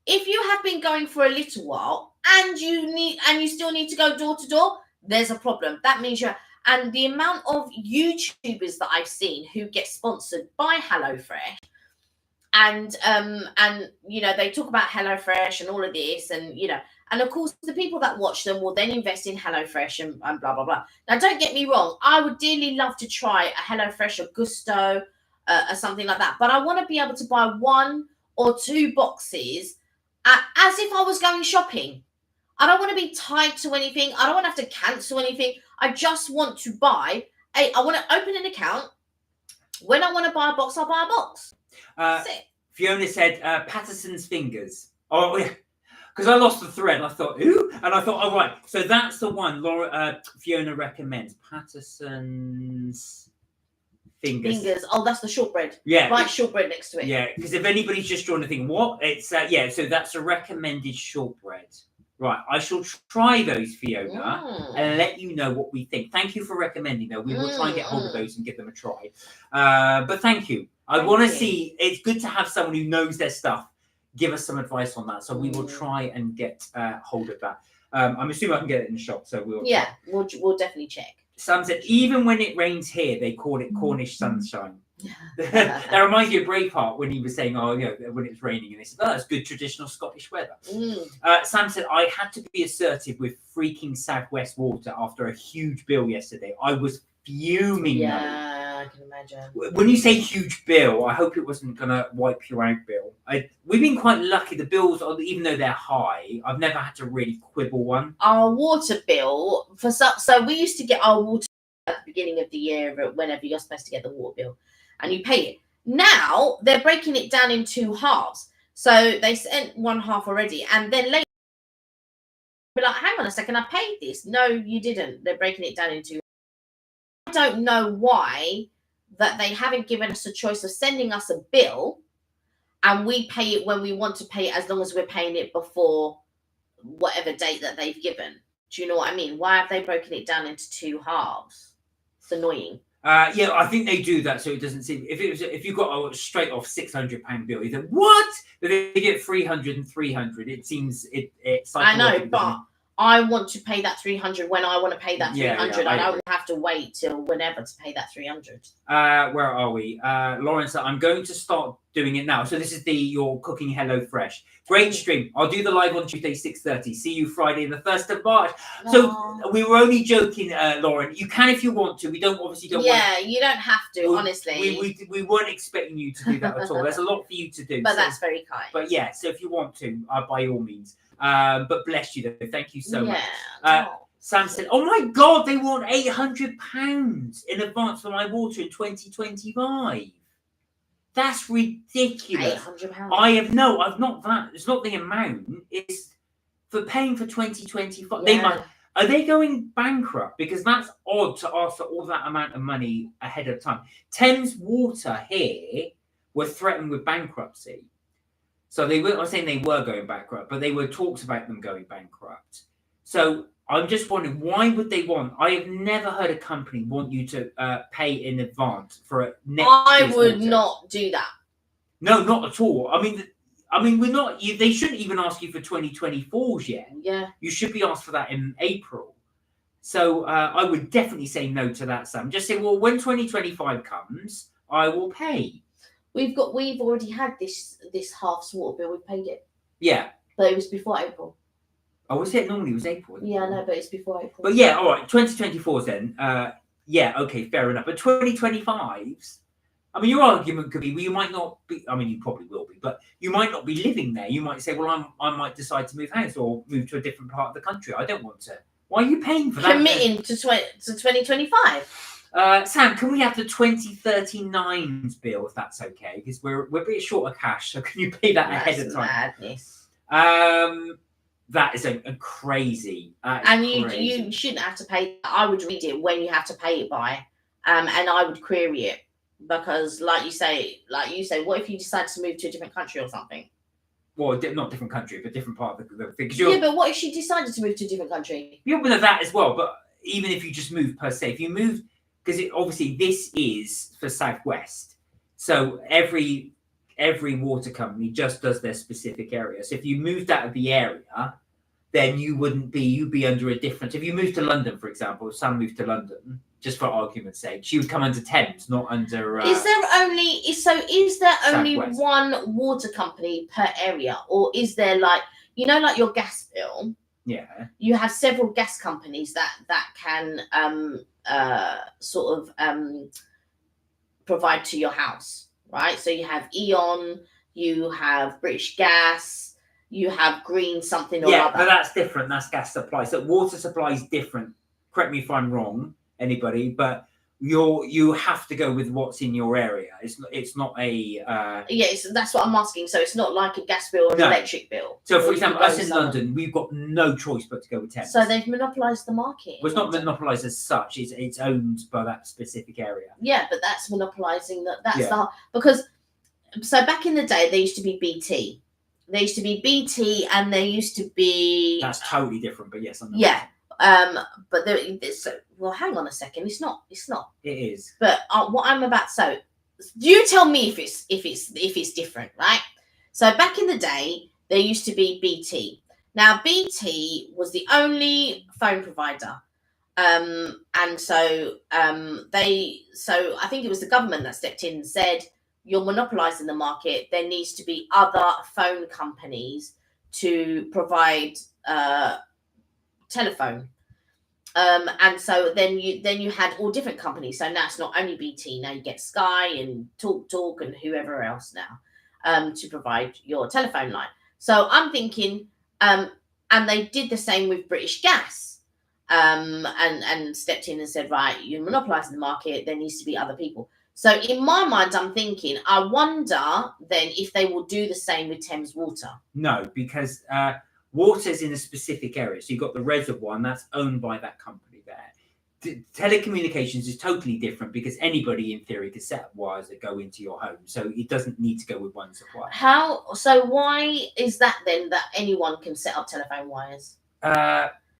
If you have been going for a little while and you still need to go door to door, there's a problem. That means and the amount of YouTubers that I've seen who get sponsored by HelloFresh, and you know, they talk about HelloFresh and all of this, and you know, and of course the people that watch them will then invest in HelloFresh and blah blah blah. Now, don't get me wrong, I would dearly love to try a HelloFresh or Gusto or something like that, but I want to be able to buy 1 or 2 boxes as if I was going shopping. I don't want to be tied to anything. I don't want to have to cancel anything. I just want to buy I want to open an account. When I want to buy a box, I'll buy a box. That's it. Fiona said Patterson's fingers. Oh, yeah. Because I lost the thread. I thought, ooh. And I thought, oh, right. So that's the one Fiona recommends. Patterson's fingers. Oh, that's the shortbread. Yeah. Right, shortbread next to it. Yeah, because if anybody's just trying to think, what? It's, yeah, so that's a recommended shortbread. Right, I shall try those, Fiona, and let you know what we think. Thank you for recommending them. We will try and get hold of those and give them a try. But thank you. I want to see, it's good to have someone who knows their stuff give us some advice on that. So we will try and get hold of that. I'm assuming I can get it in the shop, so we'll... Yeah, we'll definitely check. Sam said, even when it rains here, they call it Cornish sunshine. That reminds me of Braveheart when he was saying, oh, you know, when it's raining, and they said, oh, that's good traditional Scottish weather. Sam said, I had to be assertive with freaking Southwest Water after a huge bill yesterday. I was fuming. Yeah, I can imagine. When you say huge bill, I hope it wasn't going to wipe you out, Bill. We've been quite lucky. The bills, even though they're high, I've never had to really quibble one. Our water bill, so we used to get our water at the beginning of the year, whenever you're supposed to get the water bill, and you pay it. Now they're breaking it down in 2 halves. So they sent 1 half already, and then later, be like, hang on a second, I paid this. No, you didn't. They're breaking it down in 2. I don't know why that they haven't given us a choice of sending us a bill, and we pay it when we want to pay it, as long as we're paying it before whatever date that they've given. Do you know what I mean? Why have they broken it down into 2 halves? It's annoying. Yeah, I think they do that so it doesn't seem if you got a straight off £600 bill, you think what? But if they get 300 and 300, it seems it's I know, but I want to pay that 300 when I want to pay that 300. I don't have to wait till whenever to pay that 300. Where are we? Lawrence, I'm going to start doing it now. So this is your cooking Hello Fresh. Great stream. I'll do the live on Tuesday 6:30. See you Friday the 1st of March. So we were only joking, Lauren. You can if you want to. We don't obviously don't. Yeah, you don't have to. Honestly, we weren't expecting you to do that at all. There's a lot for you to do. But that's very kind. But yeah, so if you want to, by all means. But bless you though. Thank you so much. Sam said, "Oh my God, they want £800 in advance for my water in 2025. That's ridiculous. £800. I've not that. It's not the amount. It's for paying for 2025. Yeah. They might. Are they going bankrupt? Because that's odd to ask for all that amount of money ahead of time. Thames Water here were threatened with bankruptcy. So they were. I'm saying they were going bankrupt, but they were talks about them going bankrupt. So I'm just wondering, why would they want? I have never heard a company want you to pay in advance for a next. I would not do that. No, not at all. I mean, we're not. They shouldn't even ask you for 2024s yet. Yeah. You should be asked for that in April. So I would definitely say no to that, Sam. Just say, well, when 2025 comes, I will pay. We've already had this half water bill. We've paid it. Yeah. But it was before April. Oh, was it? Normally it was April. Yeah, I know, but it's before April. But yeah, all right, 2024s then. Yeah, okay, fair enough. But 2025s, I mean, your argument could be, well, you might not be, I mean, you probably will be, but you might not be living there. You might say, well, I might decide to move house or move to a different part of the country. I don't want to. Why are you paying for that? Committing to 2025. Sam, can we have the 2039s bill if that's okay? Because we're a bit short of cash, so can you pay that ahead of time? Madness. That is a crazy. And you shouldn't have to pay. I would read it when you have to pay it by, and I would query it because, like you say, what if you decide to move to a different country or something? Well, not different country, but different part of the thing. Yeah, but what if she decided to move to a different country? You're with that as well, but even if you just move per se, if you move, because obviously this is for Southwest, so every water company just does their specific area. So if you moved out of the area, then you'd be under a different. If you moved to London, for example, if Sam moved to London, just for argument's sake, she would come under Thames, not under. Is there only Southwest. one water company per area, or is there like your gas bill? Yeah. You have several gas companies that can provide to your house, right? So you have Eon, you have British Gas, you have Green something or other. But that's different. That's gas supply. So water supply is different. Correct me if I'm wrong, anybody, but you have to go with what's in your area. It's not a that's what I'm asking. So it's not like a gas bill or an electric bill. So for example, us in London, we've got no choice but to go with Thames. So they've monopolised the market. Well, it's not monopolised as such. It's owned by that specific area. Yeah, but that's monopolising because so back in the day there used to be BT. There used to be BT and there used to be. That's totally different, but yes, I know. Yeah. But well, hang on a second. It's not. It is. But what I'm about, so you tell me if it's different, right? So back in the day, there used to be BT. Now BT was the only phone provider, and so I think it was the government that stepped in and said, "You're monopolising the market. There needs to be other phone companies to provide." Telephone, and so then you had all different companies. So now it's not only BT. Now you get Sky and Talk and whoever else now to provide your telephone line. So I'm thinking, and they did the same with British Gas, and stepped in and said, right, you're monopolising the market. There needs to be other people. So in my mind, I'm thinking, I wonder then if they will do the same with Thames Water. No, because. Water's in a specific area. So you've got the reservoir, and that's owned by that company there. Telecommunications is totally different because anybody, in theory, can set up wires that go into your home. So it doesn't need to go with one supplier. So why is that then that anyone can set up telephone wires?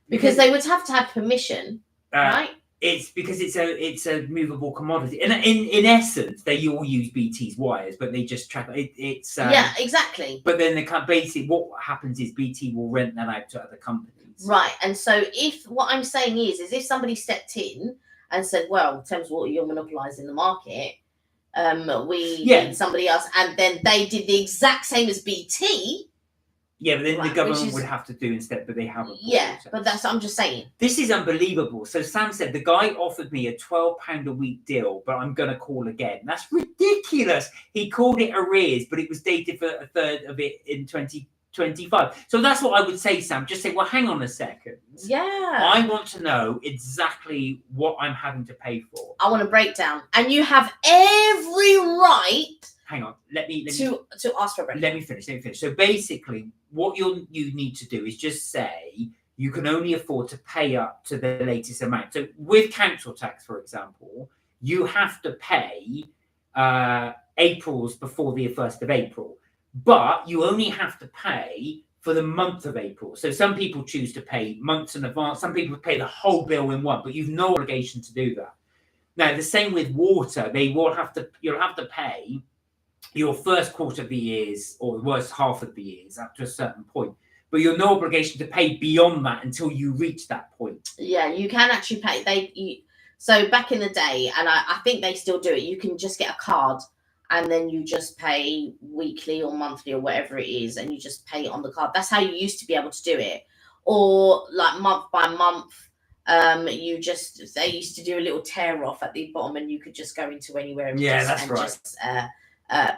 Because they would have to have permission, right? It's because it's a movable commodity, and in essence, they all use BT's wires, but they just track it. It's yeah, exactly. But then basically what happens is BT will rent them out to other companies, right? And so if what I'm saying is if somebody stepped in and said, "Well, Thames Water, you're monopolising the market. We need somebody else," and then they did the exact same as BT. Yeah, but then the government would have to do instead, but they haven't. Yeah, but I'm just saying. This is unbelievable. So Sam said the guy offered me a £12 a week deal, but I'm going to call again. That's ridiculous. He called it arrears, but it was dated for a third of it in 2025. So that's what I would say, Sam. Just say, well, hang on a second. Yeah. I want to know exactly what I'm having to pay for. I want a breakdown. And you have every right... Hang on, let me to ask for a breakdown. Let me finish. So basically, what you need to do is just say you can only afford to pay up to the latest amount. So with council tax, for example, you have to pay April's before the 1st of April, but you only have to pay for the month of April. So some people choose to pay months in advance. Some people pay the whole bill in one, but you've no obligation to do that. Now, the same with water. You'll have to pay your first quarter of the years or the worst half of the years up to a certain point, but you're no obligation to pay beyond that until you reach that point. Yeah, you can actually pay. So back in the day, and I think they still do it, you can just get a card and then you just pay weekly or monthly or whatever it is, and you just pay it on the card. That's how you used to be able to do it. Or like month by month, they used to do a little tear off at the bottom and you could just go into anywhere and just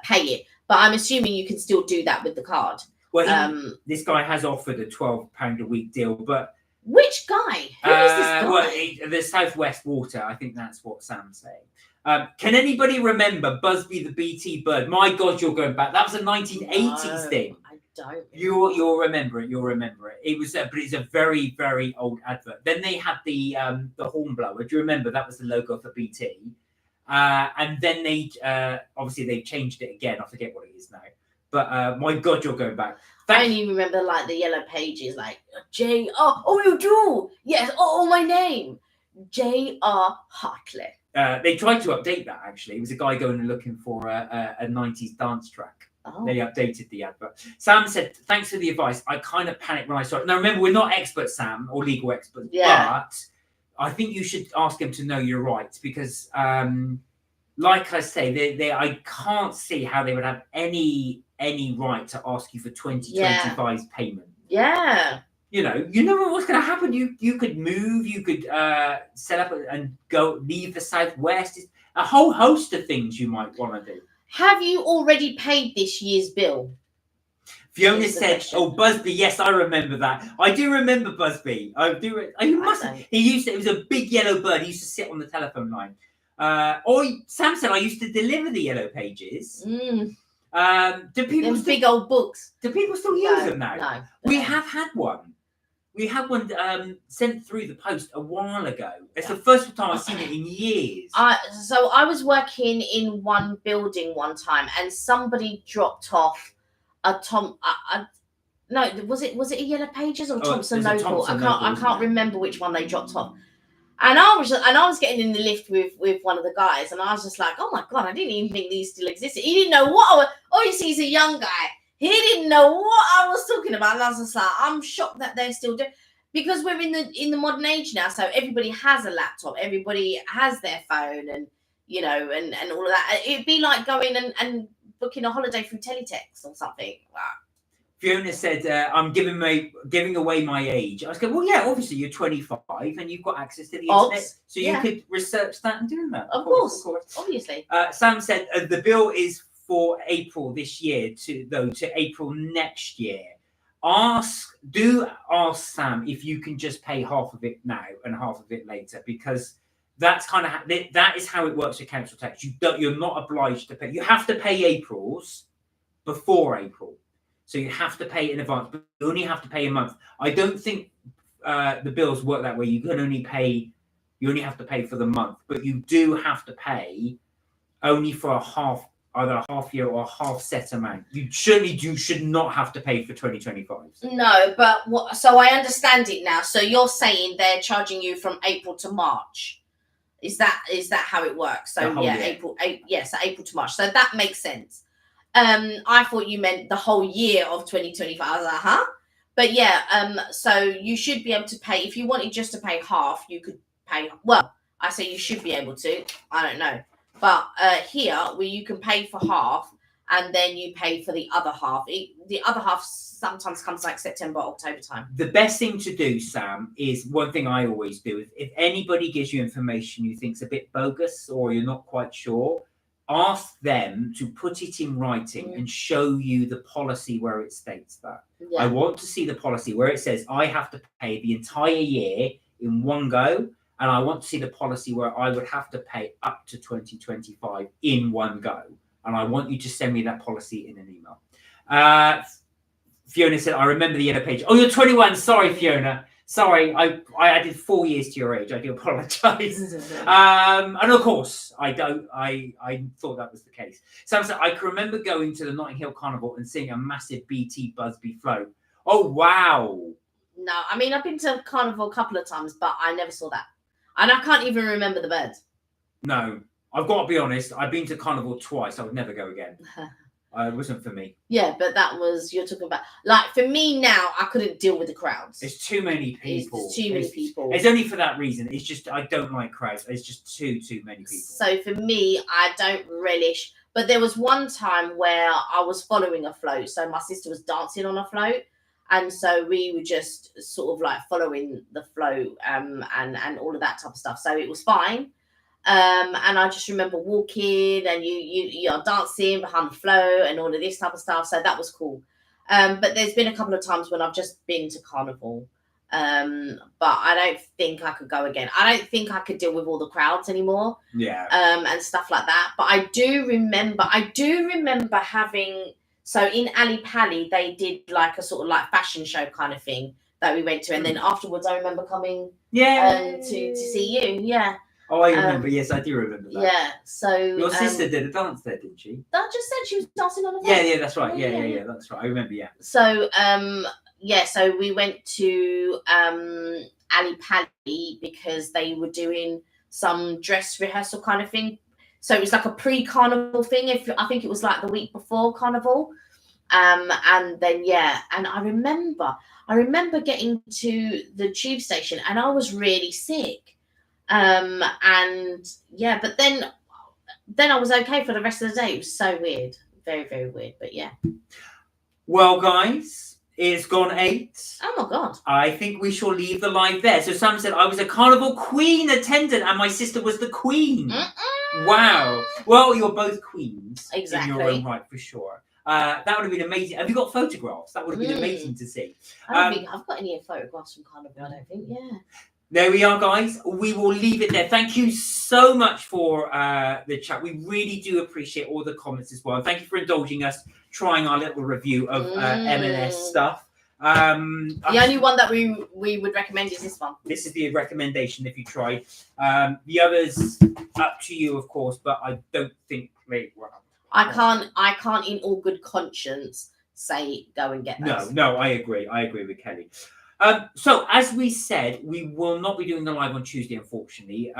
pay it. But I'm assuming you can still do that with the card. Well, this guy has offered a £12 a week deal, but which guy? Who is this guy? Well, the Southwest Water. I think that's what Sam's saying. Can anybody remember Busby the BT bird? My God, you're going back. That was a 1980s thing. I don't. You'll remember it. You'll remember it. It was, but it's a very, very old advert. Then they had the hornblower. Do you remember? That was the logo for BT. And then they obviously they've changed it again. I forget what it is now. But my God, you're going back. I only remember like the yellow pages, like J. Oh, you do? Yes. Oh, my name, J.R. Hartley. They tried to update that actually. It was a guy going and looking for a 90s dance track. Oh. They updated the advert. Sam said, "Thanks for the advice. I kind of panicked when I saw it." Now remember, we're not experts, Sam, or legal experts, but I think you should ask him to know your rights because, like I say, I can't see how they would have any right to ask you for 2025's payment. Yeah. You know what's going to happen. You could move. You could set up and go leave the Southwest. It's a whole host of things you might want to do. Have you already paid this year's bill? Fiona said, "Oh, Busby, yes, I remember that. I do remember Busby. I do. You must. He used to. It was a big yellow bird. He used to sit on the telephone line. Sam said I used to deliver the yellow pages. Do people big old books? Do people still use them now? No. We have had one. We had one sent through the post a while ago. It's the first time I've seen it in years. So I was working in one building one time, and somebody dropped off a no, was it a Yellow Pages or Thompson Noble? I can't remember which one they dropped off. And I was getting in the lift with one of the guys, and I was just like, oh my God, I didn't even think these still existed. He didn't know what I was. Obviously, he's a young guy. He didn't know what I was talking about. And I was just like, I'm shocked that they're still doing, because we're in the modern age now. So everybody has a laptop, everybody has their phone, and and all of that. It'd be like going and booking a holiday through teletext or something. Wow. Fiona said, "I'm giving away my age." I was going, "Well, yeah, obviously you're 25 and you've got access to the internet, so you could research that and do that." Of course, obviously. Sam said the bill is for April this year to April next year. Ask Sam if you can just pay half of it now and half of it later, because that's kind of that is how it works with council tax. You're not obliged to pay. You have to pay April's before April. So you have to pay in advance, but you only have to pay a month. I don't think the bills work that way. You only have to pay for the month, but you do have to pay only for either a half year or a half set amount. You should not have to pay for 2025. No, but so I understand it now. So you're saying they're charging you from April to March. Is that how it works? So yeah, year. So April to March. So that makes sense. I thought you meant the whole year of 2025. I was like, huh? But yeah, so you should be able to pay if you wanted just to pay half. You could pay. Well, I say you should be able to. I don't know, but here where you can pay for half and then you pay for the other half. The other half sometimes comes like September, October time. The best thing to do, Sam, is one thing I always do. If anybody gives you information you think's a bit bogus or you're not quite sure, ask them to put it in writing and show you the policy where it states that. Yeah. I want to see the policy where it says I have to pay the entire year in one go, and I want to see the policy where I would have to pay up to 2025 in one go. And I want you to send me that policy in an email. Fiona said, I remember the yellow page. Oh, you're 21. Sorry, Fiona. Sorry, I added 4 years to your age. I do apologise. And of course, I thought that was the case. Sam said, I can remember going to the Notting Hill Carnival and seeing a massive BT Busby float. Oh, wow. No, I mean, I've been to Carnival a couple of times, but I never saw that. And I can't even remember the bird. No, I've got to be honest. I've been to Carnival twice. I would never go again. It wasn't for me. Yeah, but that was, you're talking about, like, for me now, I couldn't deal with the crowds. It's too many people. It's too many people. It's only for that reason. It's just, I don't like crowds. It's just too many people. So for me, I don't relish, but there was one time where I was following a float. So my sister was dancing on a float. And so we were just sort of like following the float and all of that type of stuff. So it was fine. And I just remember walking and you're dancing behind the float and all of this type of stuff. So that was cool. But there's been a couple of times when I've just been to Carnival. But I don't think I could go again. I don't think I could deal with all the crowds anymore. Yeah. And stuff like that. But I do remember having, so in Ali Pali, they did like a sort of like fashion show kind of thing that we went to. And then afterwards, I remember coming to see you. Yeah. Oh, I remember. Yes, I do remember that. Yeah. So your sister did a dance there, didn't she? I just said she was dancing on a float. Yeah, that's right. Yeah, that's right. I remember. Yeah. So so we went to Ali Pali because they were doing some dress rehearsal kind of thing. So it was like a pre-carnival thing. I think it was like the week before carnival. And then and I remember getting to the tube station and I was really sick. But then I was okay for the rest of the day. It was so weird, very, very weird. But yeah. Well, guys, it's gone 8. Oh my god! I think we shall leave the live there. So Sam said I was a Carnival Queen attendant, and my sister was the Queen. Wow. Well, you're both queens exactly in your own right, for sure. That would have been amazing. Have you got photographs? That would have been amazing to see. I don't think I've got any photographs from Carnival. I don't think. Yeah. There we are, guys. We will leave it there. Thank you so much for the chat. We really do appreciate all the comments as well. Thank you for indulging us, trying our little review of M&S stuff. The only one that we would recommend is this one. This is the recommendation if you try. The others, up to you, of course, but I don't think they were. I can't in all good conscience say go and get those. No, I agree. I agree with Kelly. So as we said, we will not be doing the live on Tuesday, unfortunately,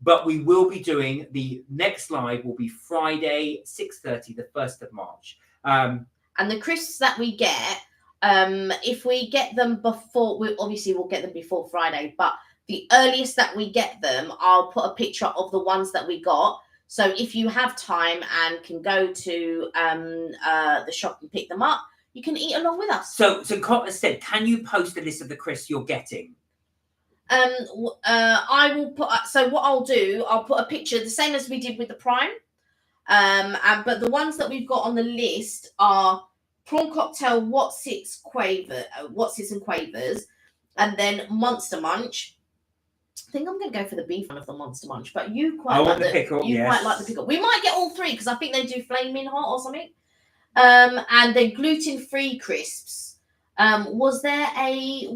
but we will be doing the next live will be Friday, 6:30, the 1st of March. And the crisps that we get, if we get them before, we'll get them before Friday, but the earliest that we get them, I'll put a picture of the ones that we got. So if you have time and can go to the shop and pick them up, you can eat along with us. So Cotton said, can you post a list of the crisps you're getting? I will put. So what I'll do, I'll put a picture, the same as we did with the Prime. But the ones that we've got on the list are prawn cocktail, Wotsits and Quavers, and then Monster Munch. I think I'm going to go for the beef one of the Monster Munch, but you quite like the pickle. Quite like the pickle. We might get all 3 because I think they do flaming hot or something. And then gluten-free crisps. Was there a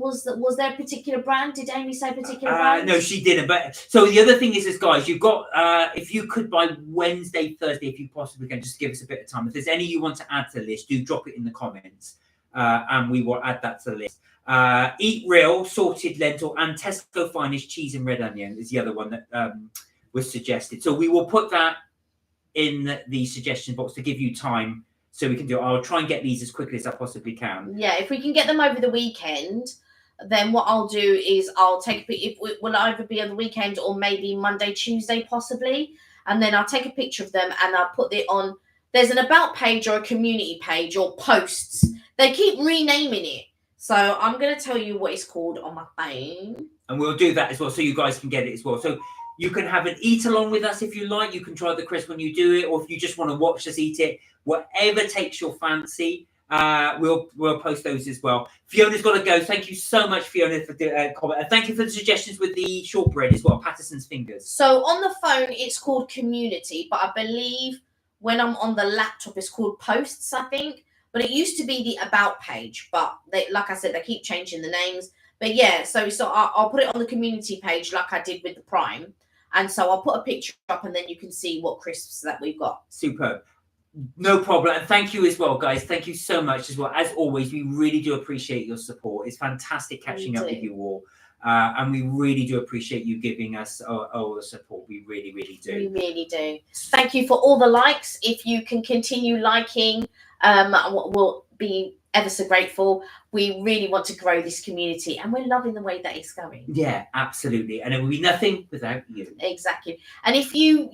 particular brand? Did Amy say particular brand? No, she didn't. But so the other thing is guys, you've got if you could by Wednesday, Thursday, if you possibly can, just give us a bit of time. If there's any you want to add to the list, do drop it in the comments, and we will add that to the list. Eat Real, sorted lentil, and Tesco Finest cheese and red onion is the other one that was suggested. So we will put that in the suggestion box to give you time so we can do it. I'll try and get these as quickly as I possibly can. Yeah, if we can get them over the weekend, then what I'll do is I'll take it will either be on the weekend or maybe Monday, Tuesday, possibly. And then I'll take a picture of them and I'll put it on. There's an about page or a community page or posts. They keep renaming it. So I'm going to tell you what it's called on my phone. And we'll do that as well so you guys can get it as well. So you can have an eat along with us if you like. You can try the crisp when you do it, or if you just want to watch us eat it, whatever takes your fancy. We'll post those as well. Fiona's got to go. Thank you so much, Fiona, for the comment. And thank you for the suggestions with the shortbread as well, Patterson's fingers. So on the phone, it's called community, but I believe when I'm on the laptop, it's called posts, I think. But it used to be the about page, but like I said, they keep changing the names. But yeah, so I'll put it on the community page like I did with the Prime. And so I'll put a picture up and then you can see what crisps that we've got. Superb. No problem. And thank you as well, guys. Thank you so much as well. As always, we really do appreciate your support. It's fantastic catching up with you all. And we really do appreciate you giving us all the support. We really, really do. We really do. Thank you for all the likes. If you can continue liking, we'll be ever so grateful. We really want to grow this community and we're loving the way that it's going. Yeah, absolutely. And it would be nothing without you. Exactly. And if you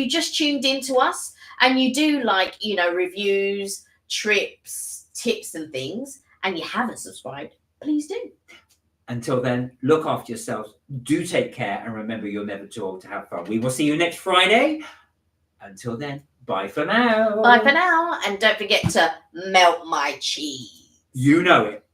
just tuned into us and you do like, reviews, trips, tips and things, and you haven't subscribed, please do. Until then, look after yourselves. Do take care. And remember, you're never too old to have fun. We will see you next Friday. Until then, bye for now. Bye for now. And don't forget to melt my cheese. You know it.